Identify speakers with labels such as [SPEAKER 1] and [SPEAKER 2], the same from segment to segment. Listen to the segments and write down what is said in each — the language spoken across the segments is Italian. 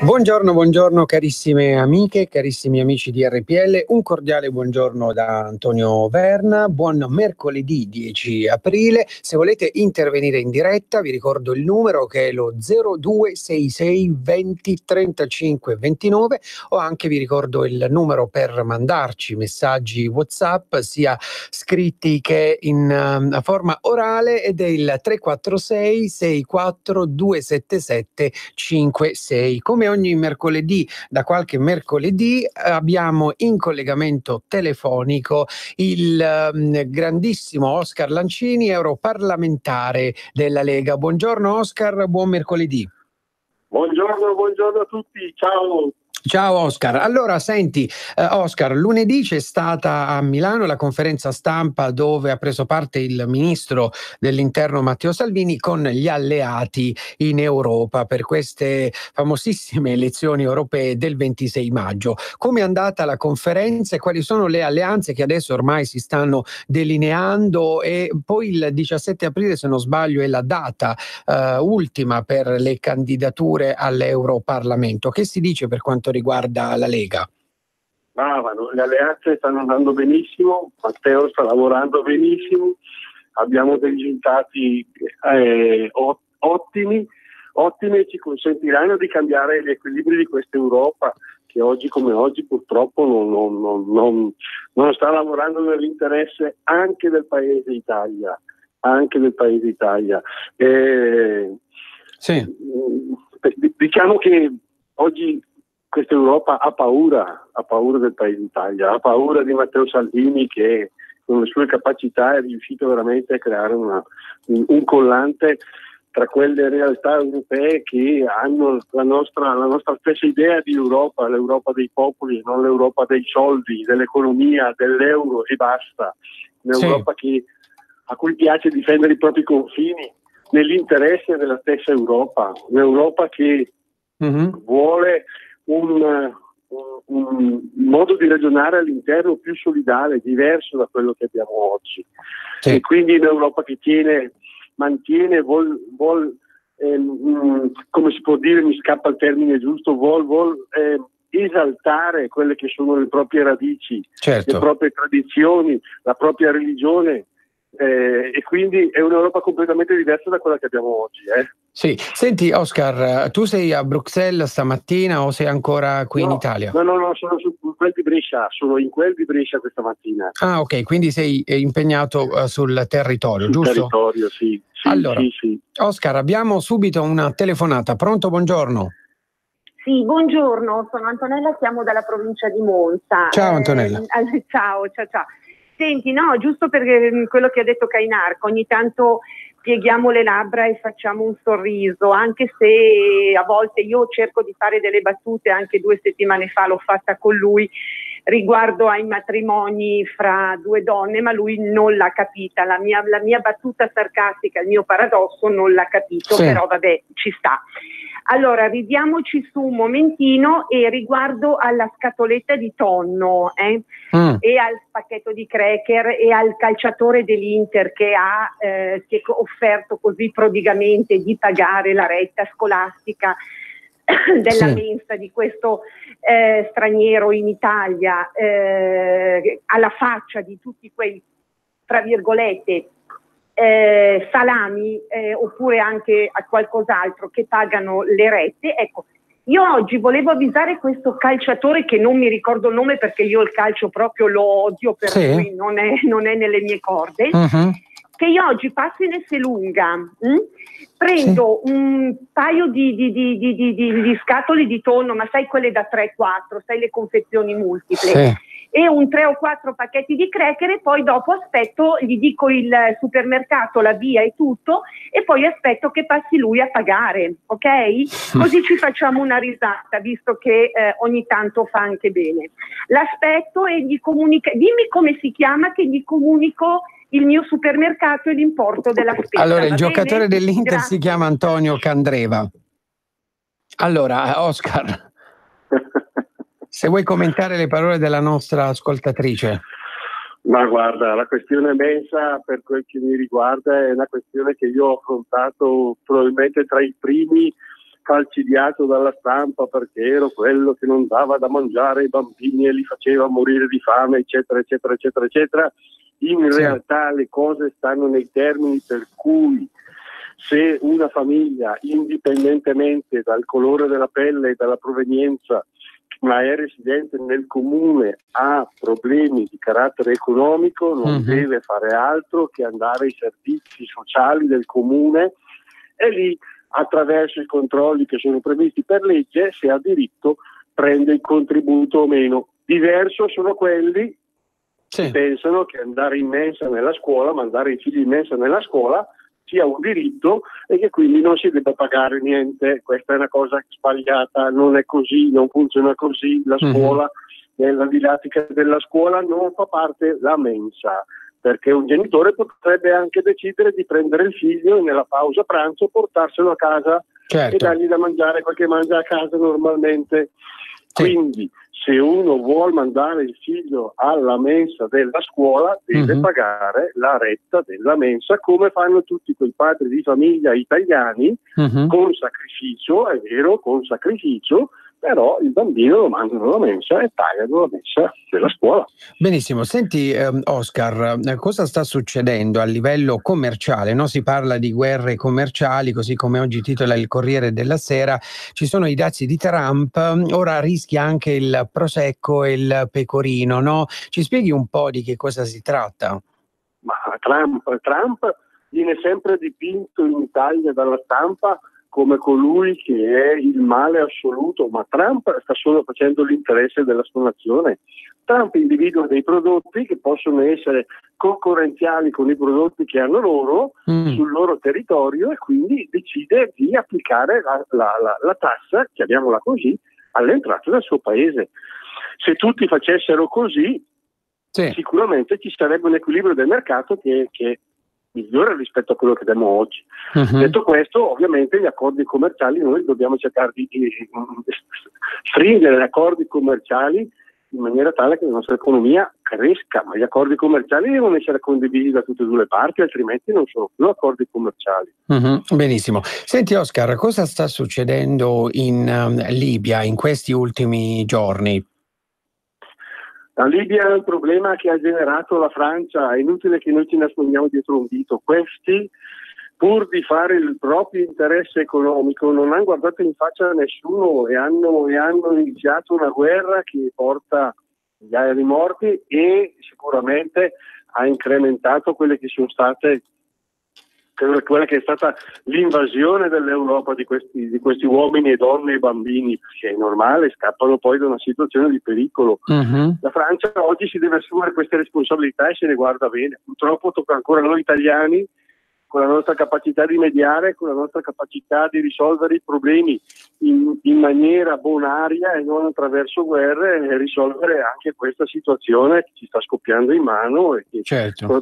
[SPEAKER 1] Buongiorno, buongiorno carissime amiche, carissimi amici di RPL, un cordiale buongiorno da Antonio Verna, buon mercoledì 10 aprile. Se volete intervenire in diretta vi ricordo il numero che è lo 0266 20 35 29 o anche vi ricordo il numero per mandarci messaggi WhatsApp sia scritti che in forma orale ed è il 346 64 277 56. Come ogni mercoledì, da qualche mercoledì, abbiamo in collegamento telefonico il grandissimo Oscar Lancini, europarlamentare della Lega. Buongiorno Oscar, buon mercoledì.
[SPEAKER 2] Buongiorno a tutti, ciao.
[SPEAKER 1] Ciao Oscar, allora senti Oscar, lunedì c'è stata a Milano la conferenza stampa dove ha preso parte il ministro dell'interno Matteo Salvini con gli alleati in Europa per queste famosissime elezioni europee del 26 maggio. Come è andata la conferenza e quali sono le alleanze che adesso ormai si stanno delineando? E poi il 17 aprile, se non sbaglio, è la data ultima per le candidature all'Europarlamento. Che si dice per quanto riguarda la Lega?
[SPEAKER 2] Le alleanze stanno andando benissimo, Matteo sta lavorando benissimo, abbiamo dei risultati ottimi e ci consentiranno di cambiare gli equilibri di questa Europa che oggi come oggi purtroppo non sta lavorando nell'interesse anche del Paese Italia.
[SPEAKER 1] Sì.
[SPEAKER 2] Diciamo che oggi questa Europa ha paura del Paese Italia, ha paura di Matteo Salvini che con le sue capacità è riuscito veramente a creare un collante tra quelle realtà europee che hanno la nostra stessa idea di Europa, l'Europa dei popoli, non l'Europa dei soldi, dell'economia, dell'euro e basta. Un'Europa a cui piace difendere i propri confini nell'interesse della stessa Europa, un'Europa che vuole un modo di ragionare all'interno più solidale, diverso da quello che abbiamo oggi. Sì. E quindi un'Europa che mantiene, come si può dire, mi scappa il termine giusto, vuol esaltare quelle che sono le proprie radici,
[SPEAKER 1] certo,
[SPEAKER 2] le proprie tradizioni, la propria religione. E quindi è un'Europa completamente diversa da quella che abbiamo oggi.
[SPEAKER 1] Sì, senti Oscar, tu sei a Bruxelles stamattina o sei ancora qui in Italia?
[SPEAKER 2] No, sono sono in quel di Brescia questa mattina.
[SPEAKER 1] Ah, ok, quindi sei impegnato sul territorio, giusto?
[SPEAKER 2] Sul territorio, sì.
[SPEAKER 1] Allora,
[SPEAKER 2] sì.
[SPEAKER 1] Oscar, abbiamo subito una telefonata. Pronto, buongiorno.
[SPEAKER 3] Sì, buongiorno, sono Antonella, siamo dalla provincia di Monza.
[SPEAKER 1] Ciao Antonella.
[SPEAKER 3] Ciao. Senti, no, giusto per quello che ha detto Cainarca, ogni tanto pieghiamo le labbra e facciamo un sorriso, anche se a volte io cerco di fare delle battute, anche 2 settimane fa l'ho fatta con lui, riguardo ai matrimoni fra 2 donne, ma lui non l'ha capita, la mia battuta sarcastica, il mio paradosso non l'ha capito, sì. Però vabbè, ci sta. Allora, ridiamoci su un momentino e riguardo alla scatoletta di tonno e al pacchetto di cracker e al calciatore dell'Inter che si è offerto così prodigamente di pagare la retta scolastica della mensa di questo straniero in Italia, alla faccia di tutti quei, tra virgolette, salami oppure anche a qualcos'altro che pagano le rette. Ecco, io oggi volevo avvisare questo calciatore che non mi ricordo il nome perché io il calcio proprio lo odio, per cui non è nelle mie corde, che io oggi passo in Esselunga, prendo un paio di scatole di tonno, ma sai quelle da 3-4, sai le confezioni multiple, e un 3 o 4 pacchetti di cracker e poi dopo aspetto, gli dico il supermercato, la via e tutto e poi aspetto che passi lui a pagare, ok? Così ci facciamo una risata, visto che ogni tanto fa anche bene. L'aspetto e gli comunica, dimmi come si chiama che gli comunico il mio supermercato e l'importo della spesa.
[SPEAKER 1] Allora, il giocatore dell'Inter si chiama Antonio Candreva. Allora, Oscar, se vuoi commentare le parole della nostra ascoltatrice.
[SPEAKER 2] Ma guarda, la questione mensa per quel che mi riguarda è una questione che io ho affrontato probabilmente tra i primi falcidiato dalla stampa perché ero quello che non dava da mangiare ai bambini e li faceva morire di fame, eccetera, eccetera, eccetera, eccetera. In realtà le cose stanno nei termini per cui se una famiglia, indipendentemente dal colore della pelle e dalla provenienza, ma è residente nel comune, ha problemi di carattere economico, non deve fare altro che andare ai servizi sociali del comune e lì, attraverso i controlli che sono previsti per legge, se ha diritto prende il contributo o meno. Diverso sono quelli che pensano che andare in mensa nella scuola, mandare i figli in mensa nella scuola sia un diritto e che quindi non si debba pagare niente. Questa è una cosa sbagliata, non è così, non funziona così. La scuola, nella didattica della scuola non fa parte la mensa, perché un genitore potrebbe anche decidere di prendere il figlio e nella pausa pranzo portarselo a casa e dargli da mangiare quel che mangia a casa normalmente. Quindi se uno vuol mandare il figlio alla mensa della scuola deve pagare la retta della mensa, come fanno tutti quei padri di famiglia italiani, con sacrificio, è vero, con sacrificio, però il bambino lo mandano alla mensa e pagano la mensa della scuola.
[SPEAKER 1] Benissimo, senti Oscar, cosa sta succedendo a livello commerciale? No? Si parla di guerre commerciali, così come oggi titola il Corriere della Sera, ci sono i dazi di Trump, ora rischia anche il prosecco e il pecorino, no? Ci spieghi un po' di che cosa si tratta?
[SPEAKER 2] Ma Trump viene sempre dipinto in Italia dalla stampa come colui che è il male assoluto, ma Trump sta solo facendo l'interesse della sua nazione. Trump individua dei prodotti che possono essere concorrenziali con i prodotti che hanno loro sul loro territorio e quindi decide di applicare la tassa, chiamiamola così, alle entrate del suo paese. Se tutti facessero così, sicuramente ci sarebbe un equilibrio del mercato che migliore rispetto a quello che abbiamo oggi. Detto questo, ovviamente gli accordi commerciali, noi dobbiamo cercare di stringere gli accordi commerciali in maniera tale che la nostra economia cresca, ma gli accordi commerciali devono essere condivisi da tutte e due le parti, altrimenti non sono più accordi commerciali.
[SPEAKER 1] Benissimo. Senti Oscar, cosa sta succedendo in Libia in questi ultimi giorni?
[SPEAKER 2] La Libia è un problema che ha generato la Francia, è inutile che noi ci nascondiamo dietro un dito. Questi, pur di fare il proprio interesse economico, non hanno guardato in faccia a nessuno e hanno iniziato una guerra che porta migliaia di morti e sicuramente ha incrementato quelle che sono state quella che è stata l'invasione dell'Europa di questi uomini e donne e bambini, che è normale, scappano poi da una situazione di pericolo. La Francia oggi si deve assumere queste responsabilità e se ne guarda bene. Purtroppo tocca ancora a noi italiani, con la nostra capacità di mediare, con la nostra capacità di risolvere i problemi in maniera bonaria e non attraverso guerre, e risolvere anche questa situazione che ci sta scoppiando in mano e che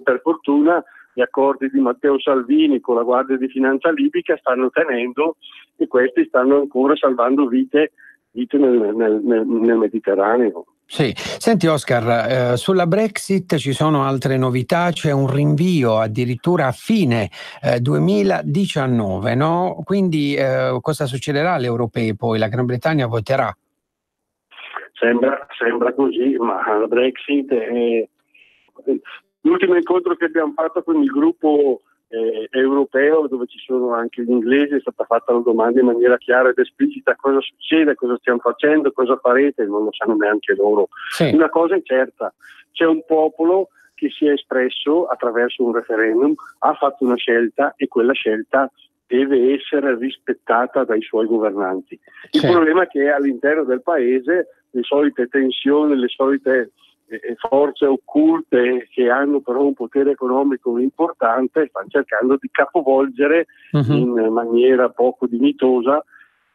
[SPEAKER 2] per fortuna gli accordi di Matteo Salvini con la Guardia di Finanza libica stanno tenendo e questi stanno ancora salvando vite nel Mediterraneo.
[SPEAKER 1] Sì, senti Oscar, sulla Brexit ci sono altre novità, c'è un rinvio addirittura a fine 2019, no? Quindi cosa succederà alle europee poi? La Gran Bretagna voterà?
[SPEAKER 2] Sembra così, ma la Brexit è... L'ultimo incontro che abbiamo fatto con il gruppo europeo, dove ci sono anche gli inglesi, è stata fatta la domanda in maniera chiara ed esplicita: cosa succede, cosa stiamo facendo, cosa farete, non lo sanno neanche loro. Una cosa è certa, c'è un popolo che si è espresso attraverso un referendum, ha fatto una scelta e quella scelta deve essere rispettata dai suoi governanti. Il problema è che all'interno del paese le solite tensioni, le solite forze occulte che hanno però un potere economico importante stanno cercando di capovolgere in maniera poco dignitosa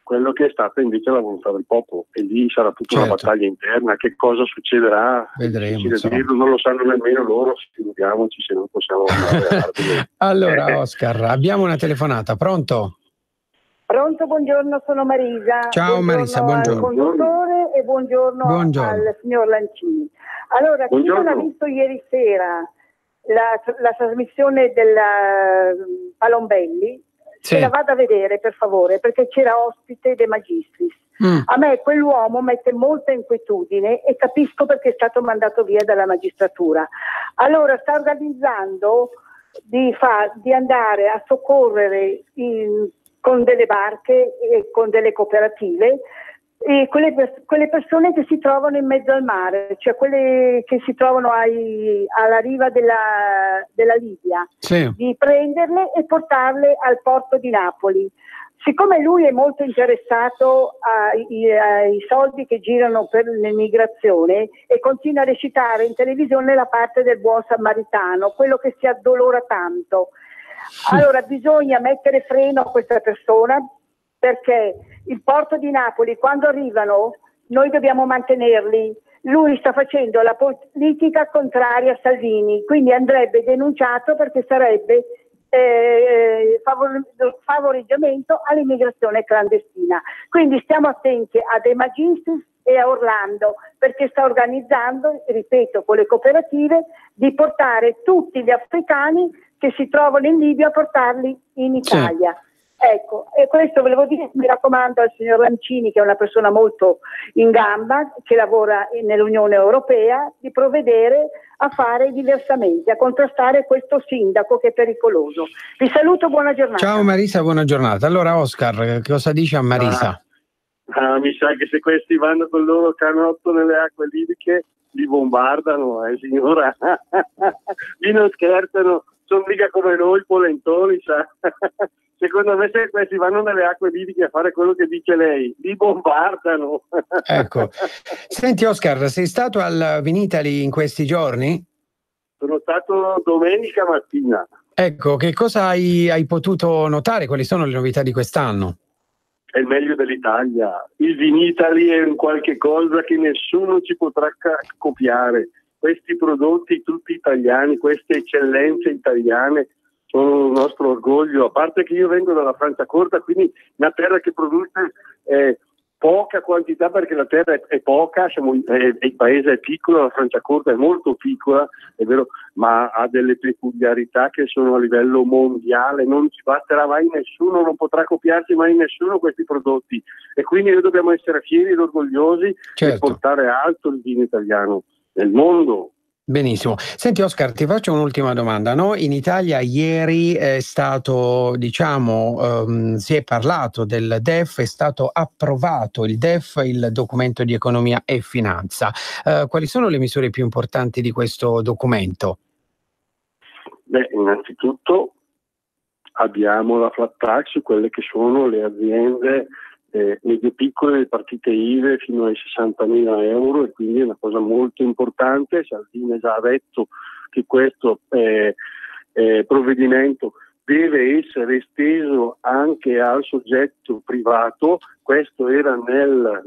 [SPEAKER 2] quello che è stata invece la volontà del popolo, e lì sarà tutta una battaglia interna. Che cosa succederà?
[SPEAKER 1] Vedremo,
[SPEAKER 2] non lo sanno nemmeno loro, figuriamoci se non possiamo andare.
[SPEAKER 3] Allora
[SPEAKER 1] Oscar, abbiamo una telefonata, pronto?
[SPEAKER 3] Pronto, buongiorno, sono Marisa.
[SPEAKER 1] Ciao Marisa, buongiorno.
[SPEAKER 3] Al conduttore e buongiorno al signor Lancini. Allora, chi non ha visto ieri sera la trasmissione della Palombelli,
[SPEAKER 1] Sì.
[SPEAKER 4] Se la vada a vedere per favore, perché c'era ospite De Magistris. A me quell'uomo mette molta inquietudine e capisco perché è stato mandato via dalla magistratura. Allora sta organizzando di andare a soccorrere con delle barche e con delle cooperative quelle persone che si trovano in mezzo al mare, cioè quelle che si trovano alla riva della Libia,
[SPEAKER 1] Sì.
[SPEAKER 4] di prenderle e portarle al porto di Napoli. Siccome lui è molto interessato ai soldi che girano per l'immigrazione e continua a recitare in televisione la parte del buon samaritano, quello che si addolora tanto, allora bisogna mettere freno a questa persona, perché il porto di Napoli, quando arrivano, noi dobbiamo mantenerli. Lui sta facendo la politica contraria a Salvini, quindi andrebbe denunciato perché sarebbe favoreggiamento all'immigrazione clandestina. Quindi stiamo attenti a De Magistris e a Orlando, perché sta organizzando, ripeto, con le cooperative, di portare tutti gli africani che si trovano in Libia a portarli in Italia. Sì. Ecco, e questo volevo dire, mi raccomando al signor Lancini, che è una persona molto in gamba, che lavora nell'Unione Europea, di provvedere a fare diversamente, a contrastare questo sindaco che è pericoloso. Vi saluto, buona giornata.
[SPEAKER 1] Ciao Marisa, buona giornata. Allora Oscar, cosa dice a Marisa?
[SPEAKER 2] Mi sa che se questi vanno con il loro canotto nelle acque libiche li bombardano, signora. Lì non scherzano, sono mica come noi polentoni, sa. Secondo me se questi vanno nelle acque libiche a fare quello che dice lei, li bombardano.
[SPEAKER 1] Ecco. Senti Oscar, sei stato al Vinitaly in questi giorni?
[SPEAKER 2] Sono stato domenica mattina.
[SPEAKER 1] Ecco, che cosa hai potuto notare? Quali sono le novità di quest'anno?
[SPEAKER 2] È il meglio dell'Italia. Il Vinitaly è un qualche cosa che nessuno ci potrà copiare. Questi prodotti tutti italiani, queste eccellenze italiane sono il nostro orgoglio, a parte che io vengo dalla Franciacorta, quindi una terra che produce poca quantità perché la terra è poca, il paese è piccolo, la Franciacorta è molto piccola, è vero, ma ha delle peculiarità che sono a livello mondiale, non ci batterà mai nessuno, non potrà copiarci mai nessuno questi prodotti e quindi noi dobbiamo essere fieri ed orgogliosi di portare alto il vino italiano nel mondo.
[SPEAKER 1] Benissimo. Senti Oscar, ti faccio un'ultima domanda, no? In Italia ieri è stato, si è parlato del DEF, è stato approvato il DEF, il documento di economia e finanza. Quali sono le misure più importanti di questo documento?
[SPEAKER 2] Beh, innanzitutto abbiamo la flat tax su quelle che sono le aziende medio piccole, le partite IVA fino ai 60.000 euro e quindi è una cosa molto importante. Salvini già ha detto che questo provvedimento deve essere esteso anche al soggetto privato. Questo era nel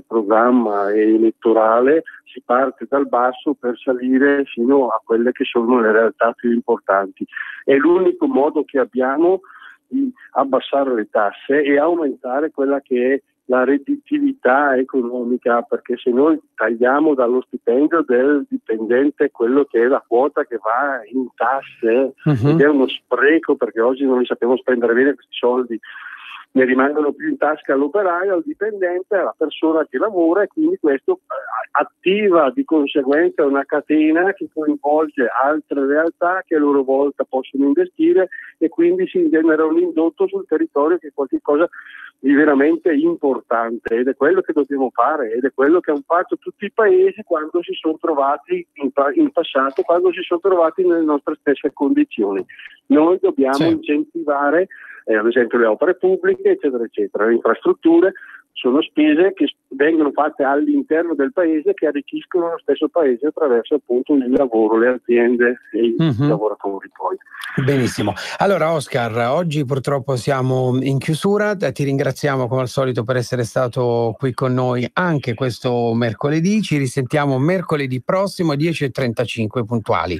[SPEAKER 2] programma elettorale, si parte dal basso per salire fino a quelle che sono le realtà più importanti. È l'unico modo che abbiamo di abbassare le tasse e aumentare quella che è la redditività economica, perché se noi tagliamo dallo stipendio del dipendente quello che è la quota che va in tasse, ed è uno spreco perché oggi non li sappiamo spendere bene questi soldi, ne rimangono più in tasca all'operaio, al dipendente, alla persona che lavora e quindi questo attiva di conseguenza una catena che coinvolge altre realtà che a loro volta possono investire e quindi si genera un indotto sul territorio che è qualcosa di veramente importante ed è quello che dobbiamo fare ed è quello che hanno fatto tutti i paesi quando si sono trovati in passato, quando si sono trovati nelle nostre stesse condizioni. Noi dobbiamo incentivare ad esempio le opere pubbliche, eccetera, eccetera. Le infrastrutture sono spese che vengono fatte all'interno del paese che arricchiscono lo stesso paese attraverso appunto il lavoro, le aziende e i lavoratori poi.
[SPEAKER 1] Benissimo. Allora Oscar, oggi purtroppo siamo in chiusura, ti ringraziamo come al solito per essere stato qui con noi anche questo mercoledì, ci risentiamo mercoledì prossimo 10:35 puntuali.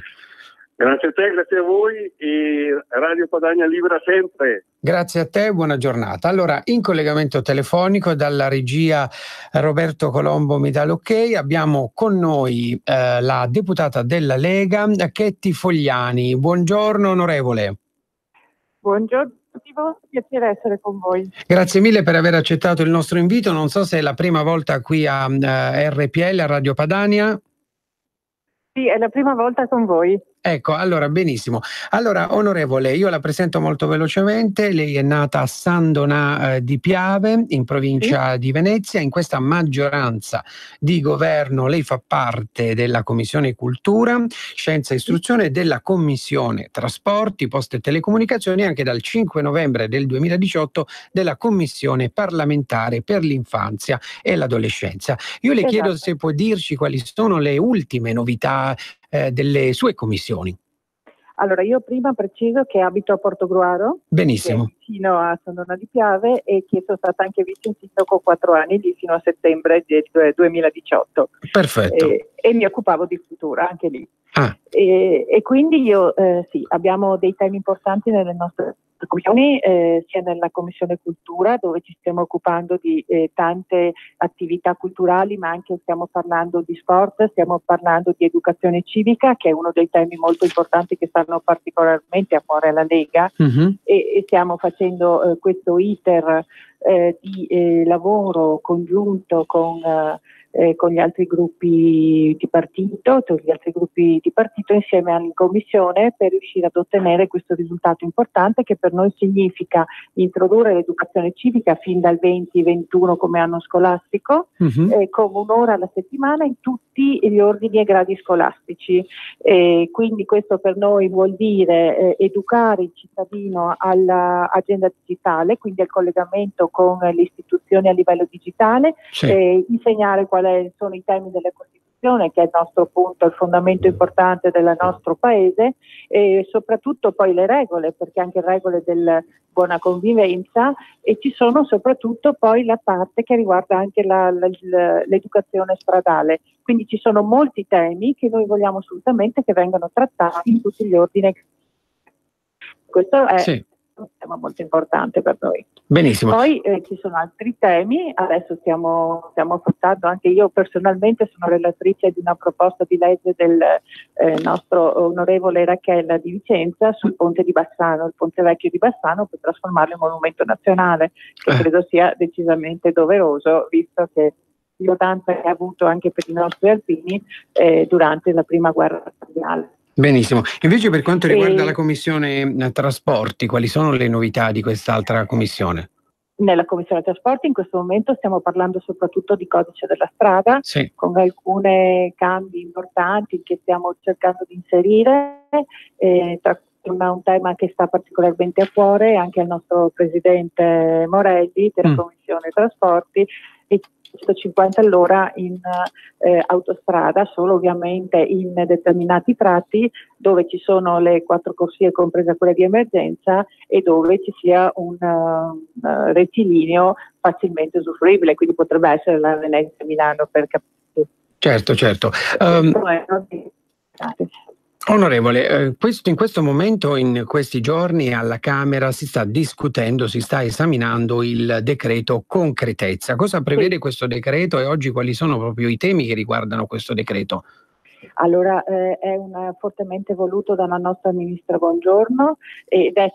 [SPEAKER 2] Grazie a te, grazie a voi e Radio Padania Libera sempre.
[SPEAKER 1] Grazie a te, buona giornata. Allora, in collegamento telefonico dalla regia Roberto Colombo mi dà l'ok, abbiamo con noi la deputata della Lega, Chetti Fogliani. Buongiorno onorevole.
[SPEAKER 5] Buongiorno piacere essere con voi.
[SPEAKER 1] Grazie mille per aver accettato il nostro invito. Non so se è la prima volta qui a RPL, a Radio Padania.
[SPEAKER 5] Sì, è la prima volta con voi.
[SPEAKER 1] Ecco, allora benissimo. Allora, onorevole, io la presento molto velocemente. Lei è nata a San Donà di Piave, in provincia di Venezia. In questa maggioranza di governo lei fa parte della Commissione Cultura, Scienza e Istruzione e della Commissione Trasporti, Poste e Telecomunicazioni, e anche dal 5 novembre del 2018 della Commissione parlamentare per l'infanzia e l'adolescenza. Io le chiedo se può dirci quali sono le ultime novità delle sue commissioni.
[SPEAKER 5] Allora, io prima preciso che abito a Portogruaro,
[SPEAKER 1] benissimo,
[SPEAKER 5] vicino a San Donà di Piave, e che sono stata anche vice sindaco 4 anni lì fino a settembre del 2018.
[SPEAKER 1] Perfetto.
[SPEAKER 5] E mi occupavo di cultura anche lì. E quindi io sì, abbiamo dei temi importanti nelle nostre commissioni, sia nella Commissione Cultura, dove ci stiamo occupando di tante attività culturali, ma anche stiamo parlando di sport, stiamo parlando di educazione civica, che è uno dei temi molto importanti che stanno particolarmente a cuore alla Lega, e stiamo facendo questo iter di lavoro congiunto con gli altri gruppi di partito, insieme alla Commissione, per riuscire ad ottenere questo risultato importante, che per noi significa introdurre l'educazione civica fin dal 2021 come anno scolastico, con 1 ora alla settimana in tutti gli ordini e gradi scolastici. Quindi questo per noi vuol dire educare il cittadino all'agenda digitale, quindi al collegamento con le istituzioni a livello digitale, insegnare quali sono i temi della Costituzione, che è il nostro punto, il fondamento importante del nostro paese, e soprattutto poi le regole, perché anche regole della buona convivenza, e ci sono soprattutto poi la parte che riguarda anche l'educazione stradale. Quindi ci sono molti temi che noi vogliamo assolutamente che vengano trattati in tutti gli ordini. Questo è un tema molto importante per noi.
[SPEAKER 1] Benissimo.
[SPEAKER 5] Poi ci sono altri temi, adesso stiamo affrontando, anche io personalmente sono relatrice di una proposta di legge del nostro onorevole Rachella di Vicenza sul ponte di Bassano, il ponte vecchio di Bassano, per trasformarlo in monumento nazionale, che credo sia decisamente doveroso, visto che l'importanza che ha avuto anche per i nostri alpini durante la prima guerra mondiale.
[SPEAKER 1] Benissimo. Invece per quanto riguarda la Commissione Trasporti, quali sono le novità di quest'altra commissione?
[SPEAKER 5] Nella Commissione Trasporti in questo momento stiamo parlando soprattutto di codice della strada, con alcuni cambi importanti che stiamo cercando di inserire, tra un tema che sta particolarmente a cuore anche al nostro Presidente Morelli della Commissione Trasporti, 150 all'ora in autostrada, solo ovviamente in determinati tratti dove ci sono le 4 corsie compresa quella di emergenza e dove ci sia un rettilineo facilmente usufruibile, quindi potrebbe essere la Venezia-Milano per capire.
[SPEAKER 1] Certo. Onorevole, in questo momento, in questi giorni alla Camera si sta discutendo, si sta esaminando il decreto concretezza. Cosa prevede questo decreto e oggi quali sono proprio i temi che riguardano questo decreto?
[SPEAKER 5] Allora, è fortemente voluto dalla nostra Ministra Bongiorno ed è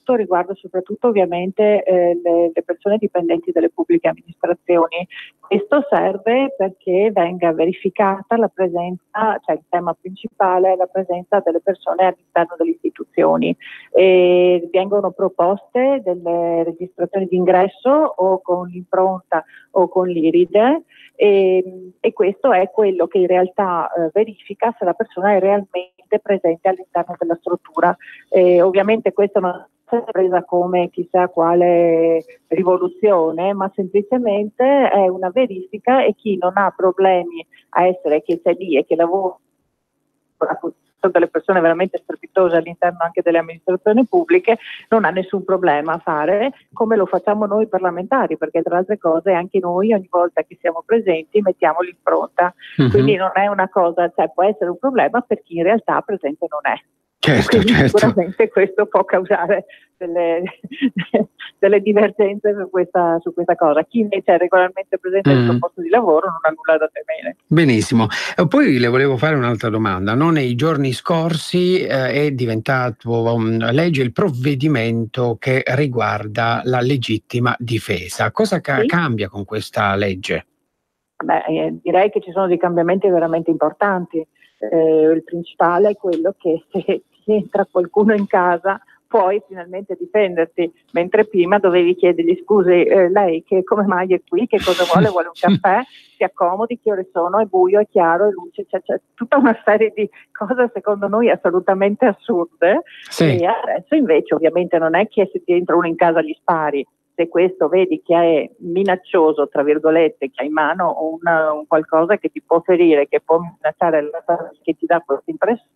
[SPEAKER 5] riguarda soprattutto ovviamente le persone dipendenti delle pubbliche amministrazioni. Questo serve perché venga verificata la presenza, cioè il tema principale è la presenza delle persone all'interno delle istituzioni. E vengono proposte delle registrazioni d'ingresso o con l'impronta o con l'IRIDE, e questo è quello che in realtà verifica se la persona è realmente presente all'interno della struttura. Ovviamente questo non è presa come chissà quale rivoluzione, ma semplicemente è una verifica, e chi non ha problemi a essere che c'è lì e che lavora, sono delle persone veramente strepitose all'interno anche delle amministrazioni pubbliche, non ha nessun problema a fare, come lo facciamo noi parlamentari, perché tra le altre cose anche noi ogni volta che siamo presenti mettiamo l'impronta, quindi non è una cosa, cioè può essere un problema per chi in realtà presente non è.
[SPEAKER 1] Certo.
[SPEAKER 5] Sicuramente questo può causare delle divergenze su questa cosa. Chi invece è regolarmente presente nel suo posto di lavoro non ha nulla da temere.
[SPEAKER 1] Benissimo. Poi le volevo fare un'altra domanda. No? Nei giorni scorsi è diventato legge il provvedimento che riguarda la legittima difesa. Cosa cambia con questa legge?
[SPEAKER 5] Direi che ci sono dei cambiamenti veramente importanti. Il principale è quello che se ti entra qualcuno in casa puoi finalmente difenderti, mentre prima dovevi chiedergli scusi, lei che come mai è qui, che cosa vuole, vuole un caffè, si accomodi, che ore sono, è buio, è chiaro, è luce, c'è tutta una serie di cose secondo noi assolutamente assurde.
[SPEAKER 1] Sì.
[SPEAKER 5] E adesso invece ovviamente non è che se ti entra uno in casa gli spari. Se questo vedi che è minaccioso, tra virgolette, che ha in mano un qualcosa che ti può ferire, che può minacciare la persona, che ti dà questa impressione,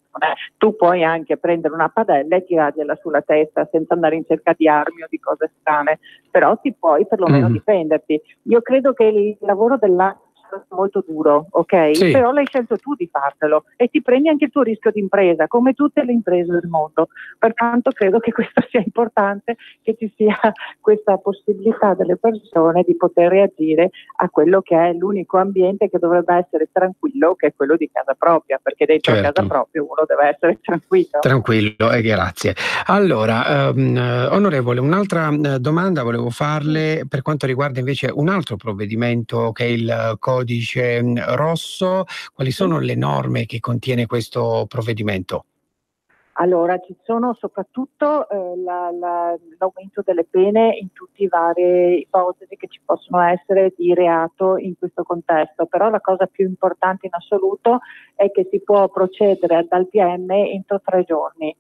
[SPEAKER 5] tu puoi anche prendere una padella e tirargliela sulla testa senza andare in cerca di armi o di cose strane, però ti puoi perlomeno difenderti. Io credo che il lavoro dell'ANSA molto duro, ok?
[SPEAKER 1] Sì.
[SPEAKER 5] Però l'hai scelto tu di fartelo e ti prendi anche il tuo rischio di impresa, come tutte le imprese del mondo. Pertanto credo che questo sia importante, che ci sia questa possibilità delle persone di poter reagire a quello che è l'unico ambiente che dovrebbe essere tranquillo, che è quello di casa propria, perché dentro casa propria uno deve essere tranquillo.
[SPEAKER 1] Tranquillo, grazie. Allora, onorevole, un'altra domanda volevo farle per quanto riguarda invece un altro provvedimento che è il codice rosso. Quali sono le norme che contiene questo provvedimento?
[SPEAKER 5] Allora, ci sono soprattutto l'aumento delle pene in tutte le varie ipotesi che ci possono essere di reato in questo contesto, però la cosa più importante in assoluto è che si può procedere dal PM entro 3 giorni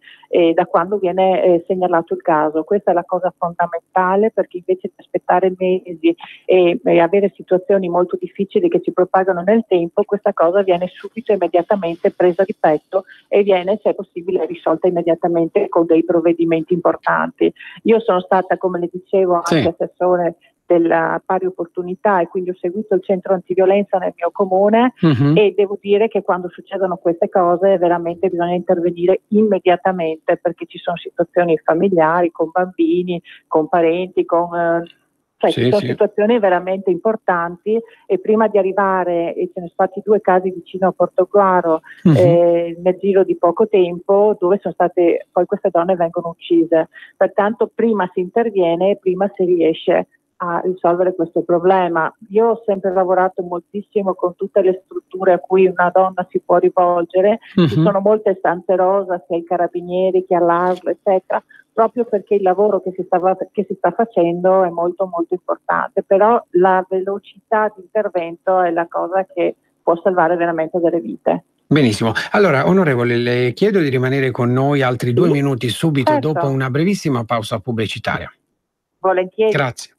[SPEAKER 5] da quando viene segnalato il caso. Questa è la cosa fondamentale, perché invece di aspettare mesi e avere situazioni molto difficili che si propagano nel tempo, questa cosa viene subito immediatamente presa di petto e viene, se è possibile, risolta immediatamente con dei provvedimenti importanti. Io sono stata, come le dicevo, anche assessore della pari opportunità e quindi ho seguito il centro antiviolenza nel mio comune e devo dire che quando succedono queste cose veramente bisogna intervenire immediatamente, perché ci sono situazioni familiari con bambini, con parenti, ci sono situazioni veramente importanti e prima di arrivare, e ce ne sono stati 2 casi vicino a Portogruaro nel giro di poco tempo, dove sono state, poi queste donne vengono uccise. Pertanto prima si interviene, prima si riesce a risolvere questo problema. Io ho sempre lavorato moltissimo con tutte le strutture a cui una donna si può rivolgere, ci sono molte stanze rosa, sia ai carabinieri che all'ASL, eccetera, proprio perché il lavoro che si sta facendo è molto molto importante, però la velocità di intervento è la cosa che può salvare veramente delle vite.
[SPEAKER 1] Benissimo. Allora, onorevole, le chiedo di rimanere con noi altri 2 minuti subito dopo una brevissima pausa pubblicitaria.
[SPEAKER 5] Volentieri.
[SPEAKER 1] Grazie.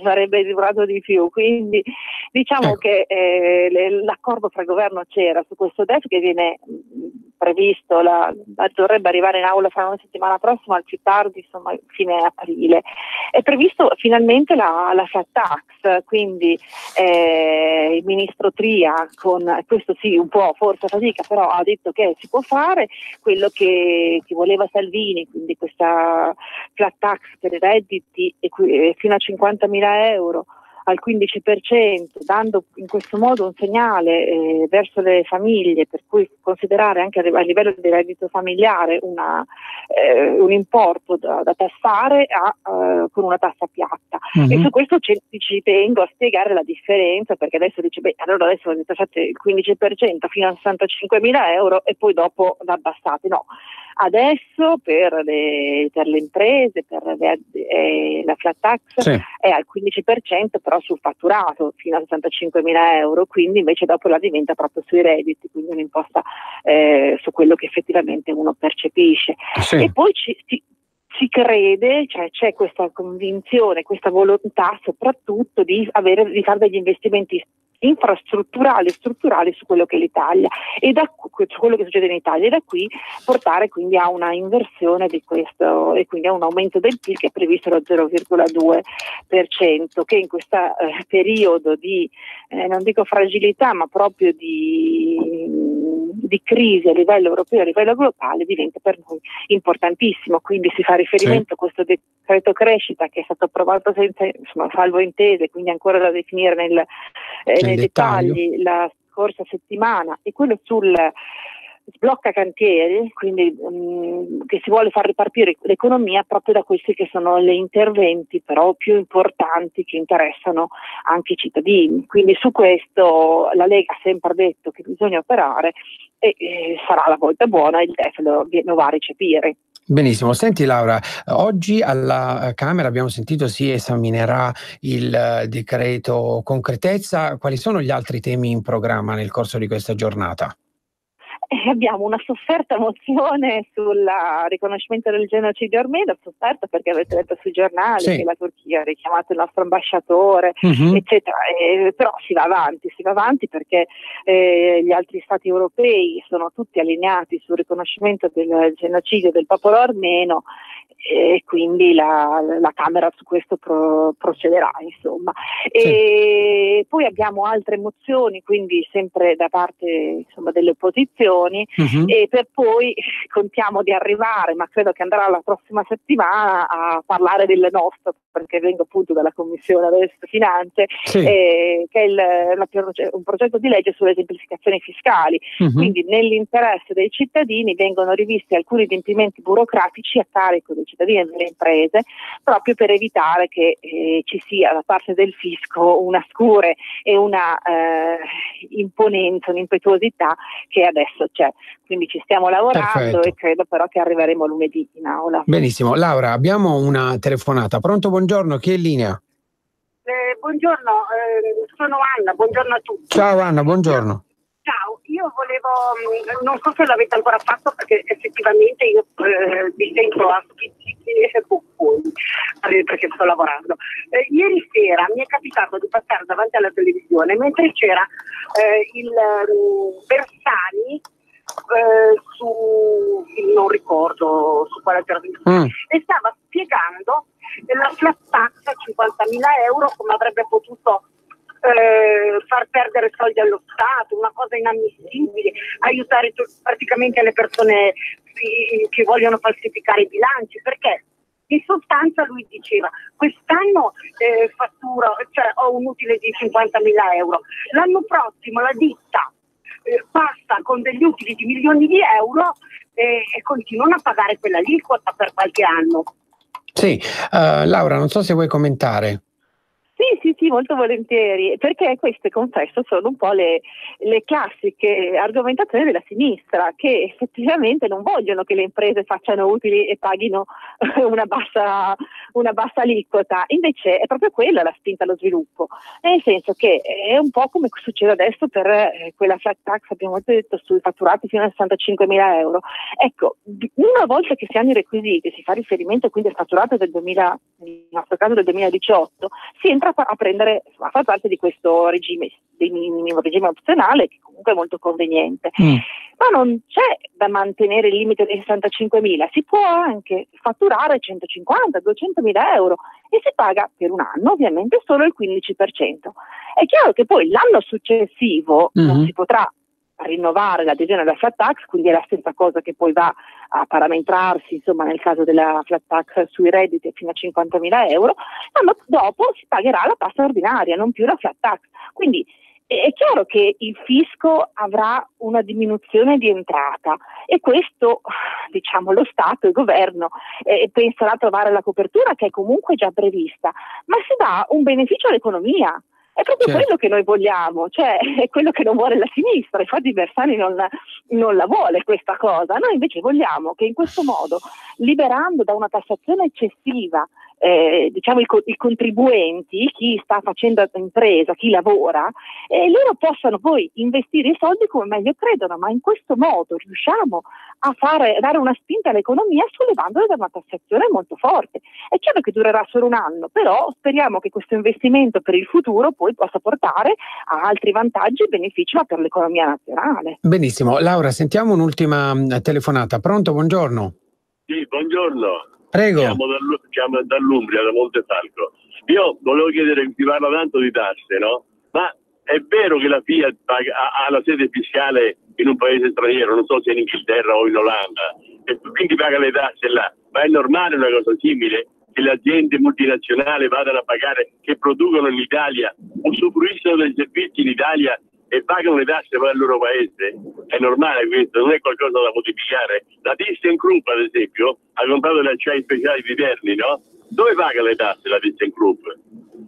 [SPEAKER 5] sarebbe durato di più, quindi diciamo che l'accordo fra il governo c'era su questo DEF che viene previsto, dovrebbe arrivare in aula fra una settimana prossima, al più tardi insomma fine aprile. È previsto finalmente la flat tax, quindi il ministro Tria, con questo sì un po' forse fatica, però ha detto che si può fare quello che voleva Salvini, quindi questa flat tax per i redditi fino a 50.000 euro al 15%, dando in questo modo un segnale verso le famiglie, per cui considerare anche a livello di reddito familiare un importo da tassare con una tassa piatta. E su questo ci tengo a spiegare la differenza, perché adesso dice, allora adesso tassate il 15% fino a 65.000 euro e poi dopo l'abbassate. No, adesso per le imprese, la flat tax è al 15%, però sul fatturato fino a 65.000 euro, quindi invece dopo la diventa proprio sui redditi, quindi un'imposta su quello che effettivamente uno percepisce. E poi si crede, cioè c'è questa convinzione, questa volontà soprattutto di fare degli investimenti infrastrutturali, strutturali su quello che è l'Italia su quello che succede in Italia, e da qui portare quindi a una inversione di questo e quindi a un aumento del PIL che è previsto lo 0,2%, che in questo periodo di non dico fragilità ma proprio di crisi a livello europeo e a livello globale diventa per noi importantissimo. Quindi si fa riferimento a questo decreto crescita che è stato approvato salvo intese, quindi ancora da definire nei dettagli la scorsa settimana, e quello sul sblocca cantieri, quindi che si vuole far ripartire l'economia proprio da questi che sono gli interventi però più importanti che interessano anche i cittadini. Quindi su questo la Lega ha sempre detto che bisogna operare e sarà la volta buona, il DEF lo va a recepire.
[SPEAKER 1] Benissimo, senti Laura, oggi alla Camera abbiamo sentito si esaminerà il decreto concretezza. Quali sono gli altri temi in programma nel corso di questa giornata?
[SPEAKER 5] Abbiamo una sofferta mozione sul riconoscimento del genocidio armeno, sofferta perché avete letto sui giornali che la Turchia ha richiamato il nostro ambasciatore, eccetera, però si va avanti perché gli altri stati europei sono tutti allineati sul riconoscimento del genocidio del popolo armeno, e quindi la Camera su questo procederà, insomma. E poi abbiamo altre mozioni, quindi sempre da parte insomma delle opposizioni, e per poi contiamo di arrivare, ma credo che andrà la prossima settimana, a parlare del nostro, perché vengo appunto dalla Commissione adesso Finanze, che è un progetto di legge sulle semplificazioni fiscali. Quindi nell'interesse dei cittadini vengono rivisti alcuni adempimenti burocratici a carico dei cittadini e delle imprese, proprio per evitare che ci sia da parte del fisco una scure e una imponenza, un'impetuosità che adesso c'è. Quindi ci stiamo lavorando. Perfetto. E credo però che arriveremo lunedì in aula.
[SPEAKER 1] Benissimo. Laura, abbiamo una telefonata. Pronto, buongiorno, chi è in linea?
[SPEAKER 6] Buongiorno, sono Anna, buongiorno a tutti.
[SPEAKER 1] Ciao Anna, buongiorno.
[SPEAKER 6] Ciao, io volevo, non so se l'avete ancora fatto perché effettivamente io mi sento a perché sto lavorando. Ieri sera mi è capitato di passare davanti alla televisione mentre c'era il Bersani non ricordo su quale trasmissione, e stava spiegando la flat tax a 50.000 euro come avrebbe potuto far perdere soldi allo Stato, una cosa inammissibile, aiutare praticamente le persone che vogliono falsificare i bilanci, perché in sostanza lui diceva quest'anno fatturo, cioè ho un utile di 50.000 euro, l'anno prossimo la ditta passa con degli utili di milioni di euro e continuano a pagare quell'aliquota per qualche anno.
[SPEAKER 1] Sì, Laura, non so se vuoi commentare.
[SPEAKER 5] Sì, Sì, molto volentieri, perché queste, confesso, sono un po' le classiche argomentazioni della sinistra, che effettivamente non vogliono che le imprese facciano utili e paghino una bassa aliquota. Invece è proprio quella la spinta allo sviluppo, nel senso che è un po' come succede adesso per quella flat tax, abbiamo detto, sui fatturati fino a 65.000 euro. Ecco, una volta che si hanno i requisiti, si fa riferimento quindi al fatturato del 2000, nel nostro caso del 2018, si entra a far parte di questo regime, di minimo regime opzionale, che comunque è molto conveniente. Ma non c'è da mantenere il limite dei 65.000, si può anche fatturare 150-200.000 euro e si paga per un anno ovviamente solo il 15%. È chiaro che poi l'anno successivo non si potrà rinnovare l'adesione alla flat tax, quindi è la stessa cosa che poi va a parametrarsi, insomma, nel caso della flat tax sui redditi fino a 50.000 euro, l'anno dopo si pagherà la tassa ordinaria, non più la flat tax. Quindi è chiaro che il fisco avrà una diminuzione di entrata e questo, diciamo, lo Stato, il governo penserà a trovare la copertura, che è comunque già prevista, ma si dà un beneficio all'economia. È proprio quello che noi vogliamo, cioè è quello che non vuole la sinistra. Infatti Bersani non la vuole questa cosa. Noi invece vogliamo che in questo modo, liberando da una tassazione eccessiva diciamo i contribuenti, chi sta facendo impresa, chi lavora, loro possano poi investire i soldi come meglio credono, ma in questo modo riusciamo a dare una spinta all'economia sollevandola da una tassazione molto forte. È chiaro che durerà solo un anno, però speriamo che questo investimento per il futuro poi possa portare a altri vantaggi e benefici per l'economia nazionale.
[SPEAKER 1] Benissimo. Laura, sentiamo un'ultima telefonata. Pronto? Buongiorno.
[SPEAKER 7] Sì, buongiorno.
[SPEAKER 1] Prego.
[SPEAKER 7] Chiamo dall'Umbria, da Montefalco. Io volevo chiedere, si parla tanto di tasse, no? Ma è vero che la Fiat ha la sede fiscale in un paese straniero, non so se in Inghilterra o in Olanda, e quindi paga le tasse là? Ma è normale una cosa simile? Che le aziende multinazionali vadano a pagare, che producono in Italia, usufruiscono dei servizi in Italia e pagano le tasse per il loro paese? È normale questo, non è qualcosa da modificare. La ThyssenKrupp, ad esempio, ha comprato le acciai speciali di Terni, no? Dove paga le tasse la ThyssenKrupp?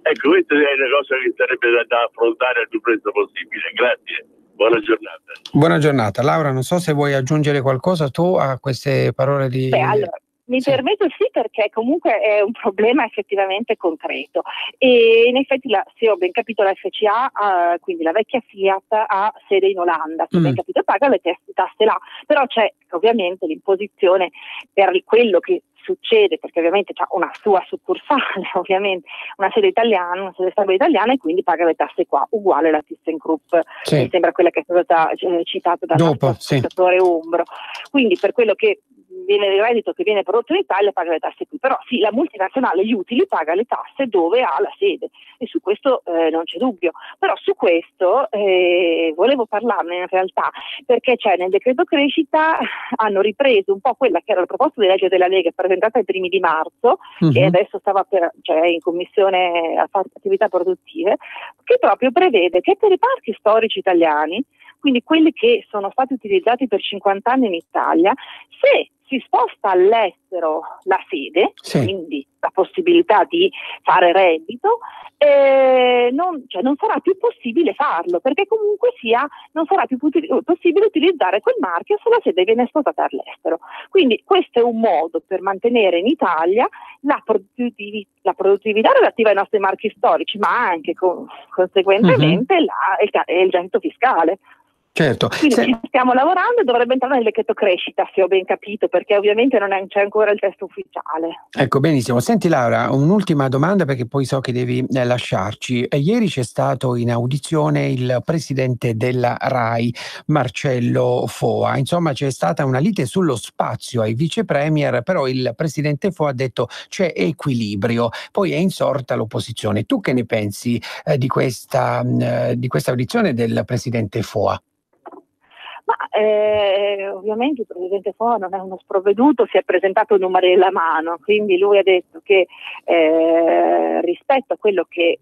[SPEAKER 7] Ecco, questa è una cosa che sarebbe da affrontare il più presto possibile. Grazie, buona giornata.
[SPEAKER 1] Buona giornata. Laura, non so se vuoi aggiungere qualcosa tu a queste parole di...
[SPEAKER 5] Allora, mi permetto sì, perché comunque è un problema effettivamente concreto e in effetti, se ho ben capito, la FCA, quindi la vecchia Fiat, ha sede in Olanda, se ho ben capito paga le tasse là, però c'è ovviamente l'imposizione per quello che succede, perché ovviamente c'ha una sua succursale, ovviamente una sede italiana, una sede stabile italiana, e quindi paga le tasse qua, uguale la ThyssenKrupp, mi sembra quella che è stata citata dal nostro ascoltatore umbro. Quindi per quello che viene il reddito che viene prodotto in Italia paga le tasse qui, però sì, la multinazionale, gli utili, paga le tasse dove ha la sede e su questo non c'è dubbio. Però su questo volevo parlarne in realtà, perché nel decreto crescita hanno ripreso un po' quella che era la proposta di legge della Lega presentata ai primi di marzo, che adesso stava in commissione a fare attività produttive, che proprio prevede che per i parchi storici italiani, quindi quelli che sono stati utilizzati per 50 anni in Italia, se si sposta all'estero la sede, quindi la possibilità di fare reddito, non sarà più possibile farlo, perché comunque non sarà più possibile utilizzare quel marchio se la sede viene spostata all'estero. Quindi questo è un modo per mantenere in Italia la produttività relativa ai nostri marchi storici, ma anche conseguentemente il gettito fiscale.
[SPEAKER 1] Certo.
[SPEAKER 5] Quindi ci stiamo lavorando e dovrebbe entrare nel decreto crescita, se ho ben capito, perché ovviamente non c'è ancora il testo ufficiale.
[SPEAKER 1] Ecco, benissimo. Senti Laura, un'ultima domanda perché poi so che devi lasciarci. Ieri c'è stato in audizione il presidente della RAI, Marcello Foa. Insomma, c'è stata una lite sullo spazio ai vice premier, però il presidente Foa ha detto c'è equilibrio. Poi è insorta l'opposizione. Tu che ne pensi di questa audizione del presidente Foa?
[SPEAKER 5] Ovviamente il presidente Foa non è uno sprovveduto, si è presentato numeri della mano, quindi lui ha detto che rispetto a quello che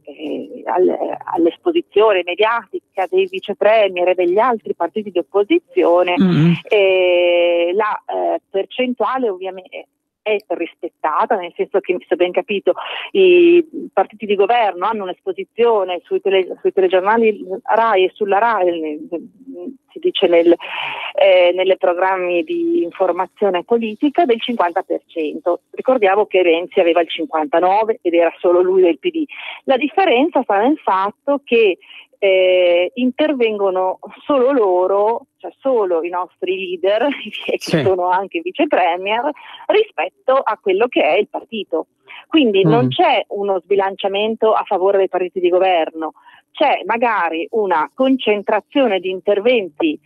[SPEAKER 5] all'esposizione mediatica dei vice premier e degli altri partiti di opposizione, la percentuale ovviamente è è rispettata, nel senso che, se ben capito, i partiti di governo hanno un'esposizione sui telegiornali RAI e sulla RAI, si dice nelle programmi di informazione politica, del 50%. Ricordiamo che Renzi aveva il 59% ed era solo lui del PD. La differenza sta nel fatto che intervengono solo loro, cioè solo i nostri leader, che sono anche vice premier, rispetto a quello che è il partito. Quindi non c'è uno sbilanciamento a favore dei partiti di governo, c'è magari una concentrazione di interventi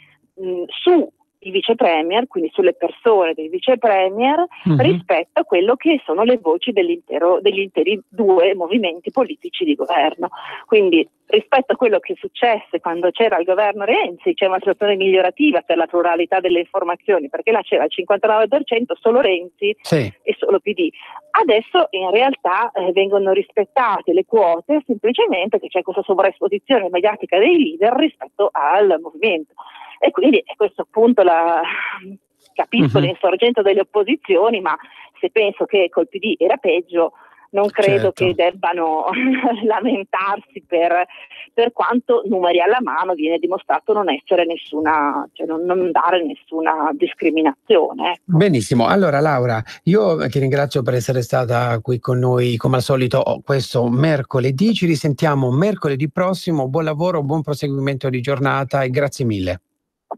[SPEAKER 5] su i vice premier, quindi sulle persone dei vice premier, rispetto a quello che sono le voci degli interi due movimenti politici di governo. Quindi rispetto a quello che successe quando c'era il governo Renzi, c'è una situazione migliorativa per la pluralità delle informazioni, perché là c'era il 59% solo Renzi e solo PD. Adesso in realtà vengono rispettate le quote, semplicemente che c'è questa sovraesposizione mediatica dei leader rispetto al movimento. E quindi a questo punto capisco l'insorgenza delle opposizioni, ma se penso che col PD era peggio, non credo che debbano lamentarsi per quanto, numeri alla mano, viene dimostrato non essere nessuna, cioè non dare nessuna discriminazione. Ecco.
[SPEAKER 1] Benissimo, allora Laura, io ti ringrazio per essere stata qui con noi come al solito questo mercoledì, ci risentiamo mercoledì prossimo, buon lavoro, buon proseguimento di giornata e grazie mille.